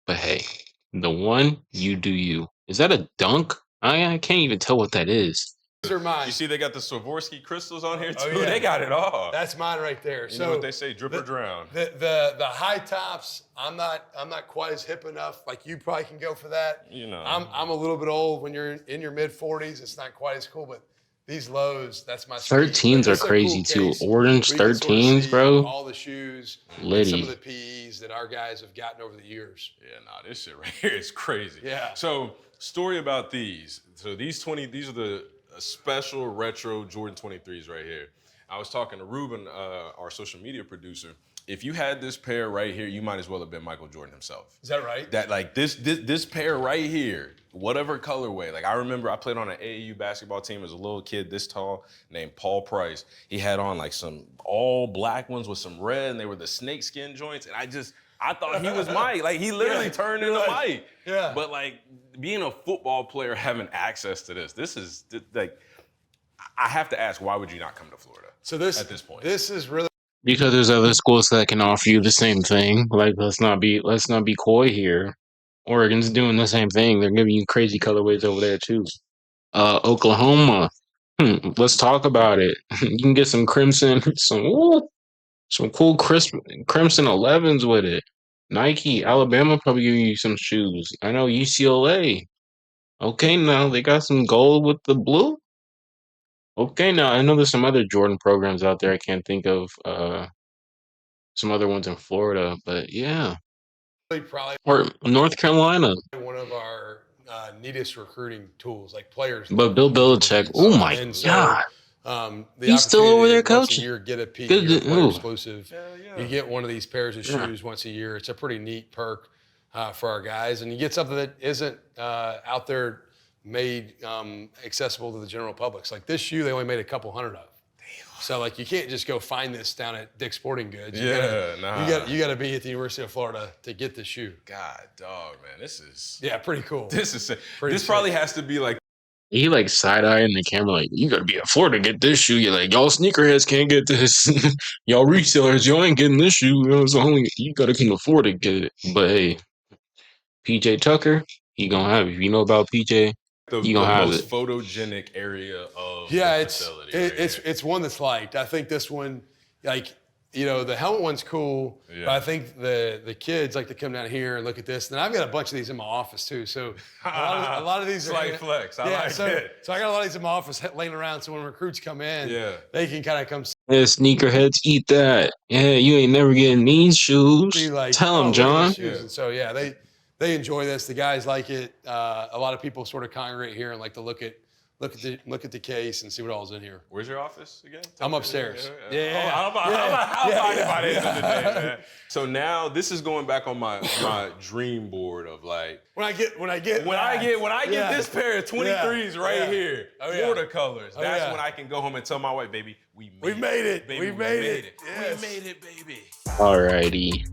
Speaker 1: But hey, the one, you do you. Is that a dunk? I can't even tell what that is.
Speaker 3: These are mine.
Speaker 2: You see they got the Swarovski crystals on here too?
Speaker 3: Oh, yeah.
Speaker 2: They got it all.
Speaker 3: That's mine right there.
Speaker 2: You know what they say, drip or drown.
Speaker 3: The high tops, I'm not quite as hip enough. Like you probably can go for that. I'm a little bit old. When you're in your mid 40s, it's not quite as cool. But these lows, that's my speed.
Speaker 1: 13s
Speaker 3: But
Speaker 1: are
Speaker 3: it's a
Speaker 1: crazy
Speaker 3: cool
Speaker 1: too.
Speaker 3: case.
Speaker 1: Orange
Speaker 3: We can sort of
Speaker 1: 13s,
Speaker 3: see
Speaker 1: bro.
Speaker 3: all the shoes, and
Speaker 1: Liddy.
Speaker 3: some of the PEs that our guys have gotten over the years.
Speaker 2: Yeah, nah, this shit right here is crazy.
Speaker 3: Yeah.
Speaker 2: So, story about these. So these are the special retro Jordan 23s right here. I was talking to Ruben, our social media producer. If you had this pair right here, you might as well have been Michael Jordan himself.
Speaker 3: Is that right?
Speaker 2: That like this pair right here, whatever colorway. Like I remember I played on an AAU basketball team as a little kid this tall named Paul Price. He had on like some all black ones with some red, and they were the snakeskin joints. And I thought he was Mike. Like he literally turned into Mike.
Speaker 3: Yeah.
Speaker 2: But like being a football player, having access to this is like, I have to ask, why would you not come to Florida?
Speaker 3: So
Speaker 2: at this point,
Speaker 3: this is really
Speaker 1: Because there's other schools that can offer you the same thing. Like let's not be coy here. Oregon's doing the same thing. They're giving you crazy colorways over there too. Oklahoma. Let's talk about it. You can get some crimson, some cool crimson 11s with it. Nike, Alabama probably giving you some shoes. I know UCLA. Okay, now they got some gold with the blue. Okay, now I know there's some other Jordan programs out there. I can't think of some other ones in Florida, but yeah,
Speaker 3: probably
Speaker 1: or North Carolina.
Speaker 3: one of our neatest recruiting tools, like players.
Speaker 1: But Bill Belichick, oh my
Speaker 3: And so,
Speaker 1: God,
Speaker 3: the
Speaker 1: he's still over there
Speaker 3: opportunity once
Speaker 1: coaching.
Speaker 3: a year, get a P
Speaker 1: Good
Speaker 3: your
Speaker 1: to-
Speaker 3: player
Speaker 1: ooh.
Speaker 3: exclusive.
Speaker 2: yeah.
Speaker 3: You get one of these pairs of shoes once a year. It's a pretty neat perk for our guys, and you get something that isn't out there made accessible to the general public. So like this shoe, they only made a couple hundred of. So like you can't just go find this down at Dick's Sporting Goods. You gotta be at the University of Florida to get the shoe.
Speaker 2: God, dog, man, this is
Speaker 3: Pretty cool.
Speaker 2: this
Speaker 3: Pretty
Speaker 2: probably
Speaker 3: sick.
Speaker 2: has to be like
Speaker 1: He like side eyeing the camera, like you gotta be at Florida to get this shoe. You're like y'all sneakerheads can't get this. Y'all resellers, y'all ain't getting this shoe. You know, it's only you gotta can afford to get it. But hey, PJ Tucker, he gonna have it. If you know about PJ,
Speaker 2: the
Speaker 1: you gonna have
Speaker 2: most
Speaker 1: it.
Speaker 2: photogenic area of
Speaker 3: Yeah,
Speaker 2: the
Speaker 3: it's
Speaker 2: facility.
Speaker 3: it's one that's liked. I think this one, like, you know, the helmet one's cool, but I think the kids like to come down here and look at this. And I've got a bunch of these in my office too. So a lot of these
Speaker 2: Slight
Speaker 3: are
Speaker 2: flex. I like
Speaker 3: so,
Speaker 2: it.
Speaker 3: So I got a lot of these in my office laying around. So when recruits come in, they can kind of come
Speaker 1: Yeah, sneakerheads eat that. Yeah, you ain't never getting these shoes.
Speaker 3: see like,
Speaker 1: Tell them,
Speaker 3: look at these
Speaker 1: John.
Speaker 3: shoes. And so they enjoy this. The guys like it. A lot of people sort of congregate here and like to look at the case and see what all's in here.
Speaker 2: Where's your office again?
Speaker 3: I'm upstairs. Yeah.
Speaker 2: I'll find it by the end of the day, man. So now this is going back on my dream board of like
Speaker 3: When I get
Speaker 2: this pair of 23s right here,
Speaker 3: Oh, yeah.
Speaker 2: Florida colors.
Speaker 3: Oh,
Speaker 2: That's
Speaker 3: yeah.
Speaker 2: when I can go home and tell my wife, baby, we
Speaker 3: We've made it.
Speaker 2: Baby,
Speaker 3: We've made it. Yes.
Speaker 2: We made it, baby.
Speaker 1: Alrighty.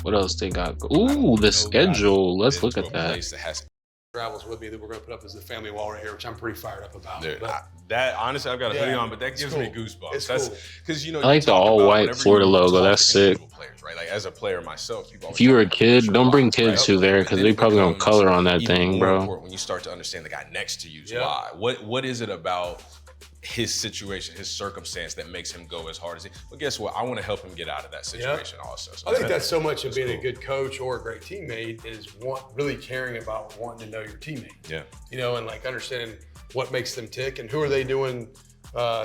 Speaker 1: What else they got? Ooh, the schedule. Let's look at that.
Speaker 3: Travels with me that we're going to put up as the family wall right here, which I'm pretty fired up about.
Speaker 2: Dude,
Speaker 3: But
Speaker 2: that honestly, I've got a hoodie on, but that
Speaker 3: it's
Speaker 2: gives
Speaker 3: cool.
Speaker 2: me goosebumps.
Speaker 3: It's
Speaker 2: That's
Speaker 3: cool.
Speaker 2: because
Speaker 1: I like the all-white Florida logo. That's sick.
Speaker 2: Players, right? Like as a player myself,
Speaker 1: If you were a kid, don't bring kids through there because they probably don't color on that thing, bro.
Speaker 2: When you start to understand the guy next to you's
Speaker 3: Yeah.
Speaker 2: why. What is it about his situation, his circumstance that makes him go as hard as he? Well, guess what? I want to help him get out of that situation also. So
Speaker 3: I think that's so much of being
Speaker 2: cool.
Speaker 3: a good coach or a great teammate is really caring about wanting to know your teammate.
Speaker 2: Yeah.
Speaker 3: You know, and like understanding what makes them tick and who are they doing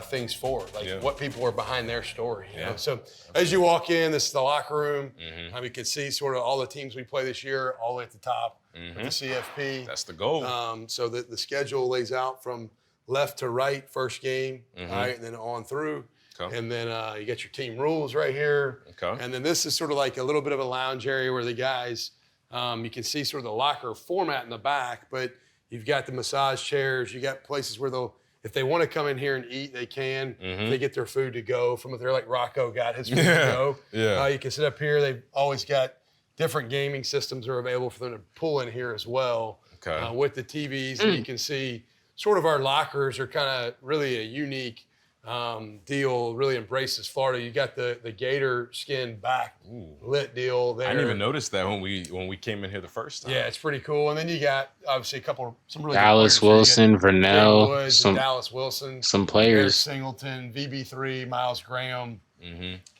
Speaker 3: things for, like what people are behind their story. You know? So as you walk in, this is the locker room. You can see sort of all the teams we play this year, all the way at the top of the CFP.
Speaker 2: That's the goal.
Speaker 3: So the schedule lays out from left to right, first game, all right, and then on through.
Speaker 2: Okay.
Speaker 3: And then you get your team rules right here.
Speaker 2: Okay.
Speaker 3: And then this is sort of like a little bit of a lounge area where the guys, you can see sort of the locker format in the back, but you've got the massage chairs. You got places where if they want to come in here and eat, they can. They get their food to go from there, like Rocco got his food to go.
Speaker 2: Yeah.
Speaker 3: You can sit up here. They've always got different gaming systems are available for them to pull in here as well.
Speaker 2: Okay.
Speaker 3: With the TVs, and you can see sort of our lockers are kind of really a unique deal, really embraces Florida. You got the gator skin back lit deal there.
Speaker 2: I didn't even notice that when we came in here the first time.
Speaker 3: Yeah, it's pretty cool. And then you got obviously some really
Speaker 1: Dallas
Speaker 3: good players.
Speaker 1: Wilson,
Speaker 3: You got Jaden
Speaker 1: Vernell,
Speaker 3: Woods, Dallas Wilson,
Speaker 1: some
Speaker 3: Eric
Speaker 1: players.
Speaker 3: Singleton, VB3, Miles Graham,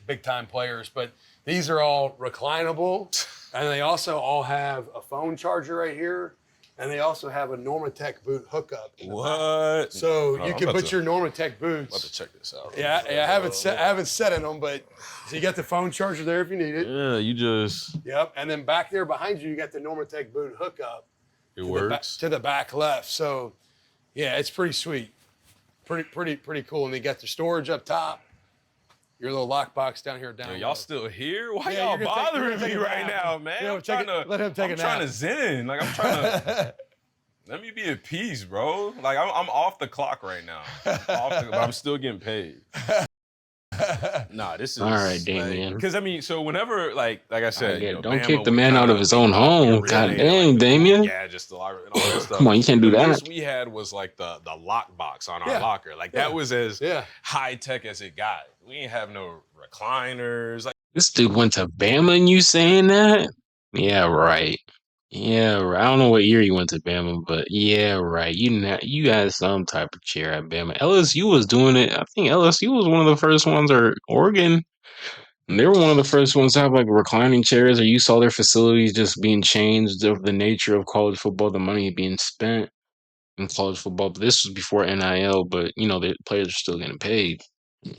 Speaker 3: big time players. But these are all reclinable, and they also all have a phone charger right here. And they also have a Normatec boot hookup.
Speaker 2: What?
Speaker 3: So you can put your Normatec boots.
Speaker 2: About to check this out.
Speaker 3: Yeah, I haven't set in them, but so you got the phone charger there if you need it.
Speaker 2: Yeah, you just.
Speaker 3: Yep, and then back there behind you got the Normatec boot hookup.
Speaker 2: It works
Speaker 3: to the back left. So, yeah, it's pretty sweet, pretty cool. And they got the storage up top. Your little lockbox down here down.
Speaker 2: Y'all still here? Why y'all bothering me right now, man?
Speaker 3: You know, let him take a nap.
Speaker 2: I'm trying to zen. Like I'm trying to. Let me be at peace, bro. Like I'm off the clock right now. But I'm still getting paid. Nah, this is
Speaker 1: all right, Damien.
Speaker 2: Because I mean, so whenever like I said,
Speaker 1: don't kick the man out of his own home. God dang, Damien.
Speaker 2: Yeah, just the locker and all that stuff.
Speaker 1: Come on, you can't do that.
Speaker 2: The most we had was like the lock box on our locker. Like that was as high tech as it got. We ain't have no recliners. Like
Speaker 1: this dude went to Bama, and you saying that? Yeah, right. Yeah, right. I don't know what year you went to Bama, but yeah, right. You had some type of chair at Bama. LSU was doing it. I think LSU was one of the first ones, or Oregon. They were one of the first ones to have like reclining chairs, or you saw their facilities just being changed of the nature of college football, the money being spent in college football. But this was before NIL, but the players are still getting paid.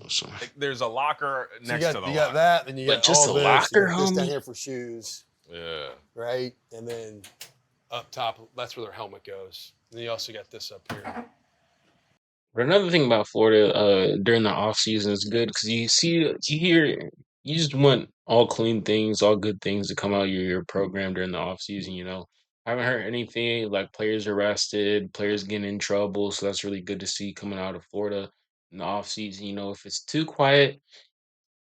Speaker 1: So
Speaker 2: like, there's a locker next to the
Speaker 3: You got that, then you got
Speaker 1: just
Speaker 3: all
Speaker 1: a locker,
Speaker 3: this down here for shoes.
Speaker 2: Yeah.
Speaker 3: Right, and then up top, that's where their helmet goes. And then you also got this up here.
Speaker 1: But another thing about Florida, during the off season is good because you hear, you just want all clean things, all good things to come out of your program during the off season. I haven't heard anything like players arrested, players getting in trouble, so that's really good to see coming out of Florida in the off season. If it's too quiet,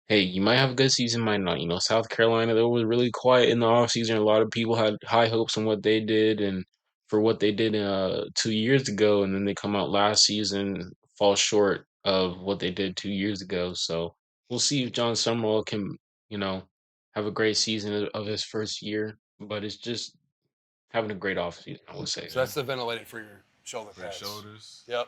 Speaker 1: hey, you might have a good season, might not. South Carolina, they was really quiet in the offseason. A lot of people had high hopes on what they did and for what they did 2 years ago, and then they come out last season, fall short of what they did 2 years ago. So we'll see if John Summerall can, have a great season of his first year. But it's just having a great offseason, I would say.
Speaker 3: So that's the ventilated for your shoulder pads.
Speaker 2: Shoulders.
Speaker 3: Yep.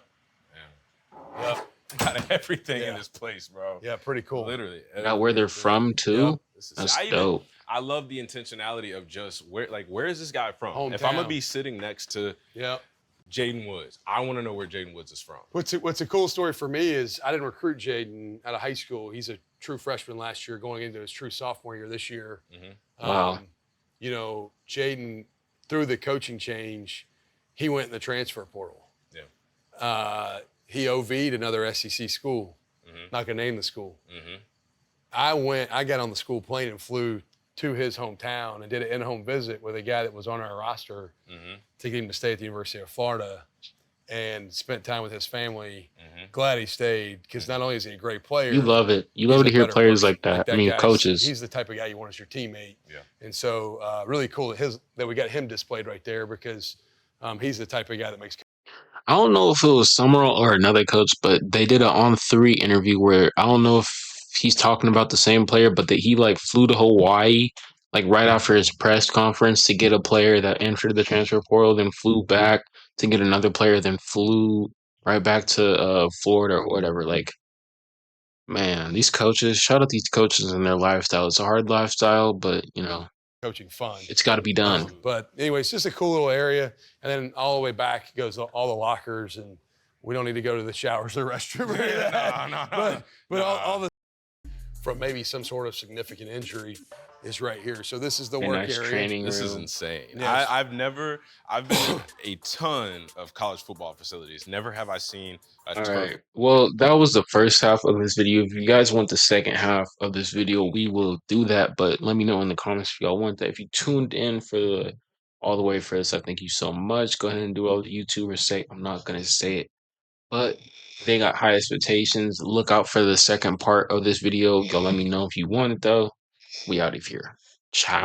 Speaker 2: Yeah. Yep. Got everything in this place, bro.
Speaker 3: Yeah, pretty cool.
Speaker 2: Literally.
Speaker 1: Got where they're from too. Yep. That's dope.
Speaker 2: I love the intentionality of just where is this guy from?
Speaker 3: Hometown.
Speaker 2: If I'm gonna be sitting next to
Speaker 3: Yep.
Speaker 2: Jaden Woods, I want to know where Jaden Woods is from.
Speaker 3: What's a cool story for me is I didn't recruit Jaden out of high school. He's a true freshman last year, going into his true sophomore year this year.
Speaker 2: Mm-hmm.
Speaker 1: Wow.
Speaker 3: Jaden, through the coaching change, he went in the transfer portal.
Speaker 2: Yeah.
Speaker 3: He OV'd another SEC school.
Speaker 2: Mm-hmm.
Speaker 3: Not gonna name the school.
Speaker 2: Mm-hmm.
Speaker 3: I got on the school plane and flew to his hometown and did an in-home visit with a guy that was on our roster to get him to stay at the University of Florida and spent time with his family. Mm-hmm. Glad he stayed because not only is he a great player.
Speaker 1: You love it. You love to hear players like that. I mean, coaches.
Speaker 3: He's the type of guy you want as your teammate.
Speaker 2: Yeah.
Speaker 3: And so really cool that we got him displayed right there because he's the type of guy that makes.
Speaker 1: I don't know if it was Summerall or another coach, but they did an On3 interview where I don't know if he's talking about the same player, but that he like flew to Hawaii like right after his press conference to get a player that entered the transfer portal, then flew back to get another player, then flew right back to Florida or whatever. Like, man, these coaches, shout out these coaches and their lifestyle. It's a hard lifestyle, but
Speaker 3: coaching fun.
Speaker 1: It's got to be done.
Speaker 3: But anyway, it's just a cool little area. And then all the way back goes all the lockers, and we don't need to go to the showers or the restroom or anything. But all the from maybe some sort of significant injury is right here. So this is the work area.
Speaker 1: Training
Speaker 2: this
Speaker 1: room.
Speaker 2: Is insane.
Speaker 3: Yes.
Speaker 2: I've been in a ton of college football facilities. Never have I seen a ton.
Speaker 1: Right. Well, that was the first half of this video. If you guys want the second half of this video, we will do that. But let me know in the comments if y'all want that. If you tuned in for all the way for this, I thank you so much. Go ahead and do all the YouTubers say. I'm not gonna say it, but they got high expectations. Look out for the second part of this video. Go let me know if you want it though. We out of here. Ciao.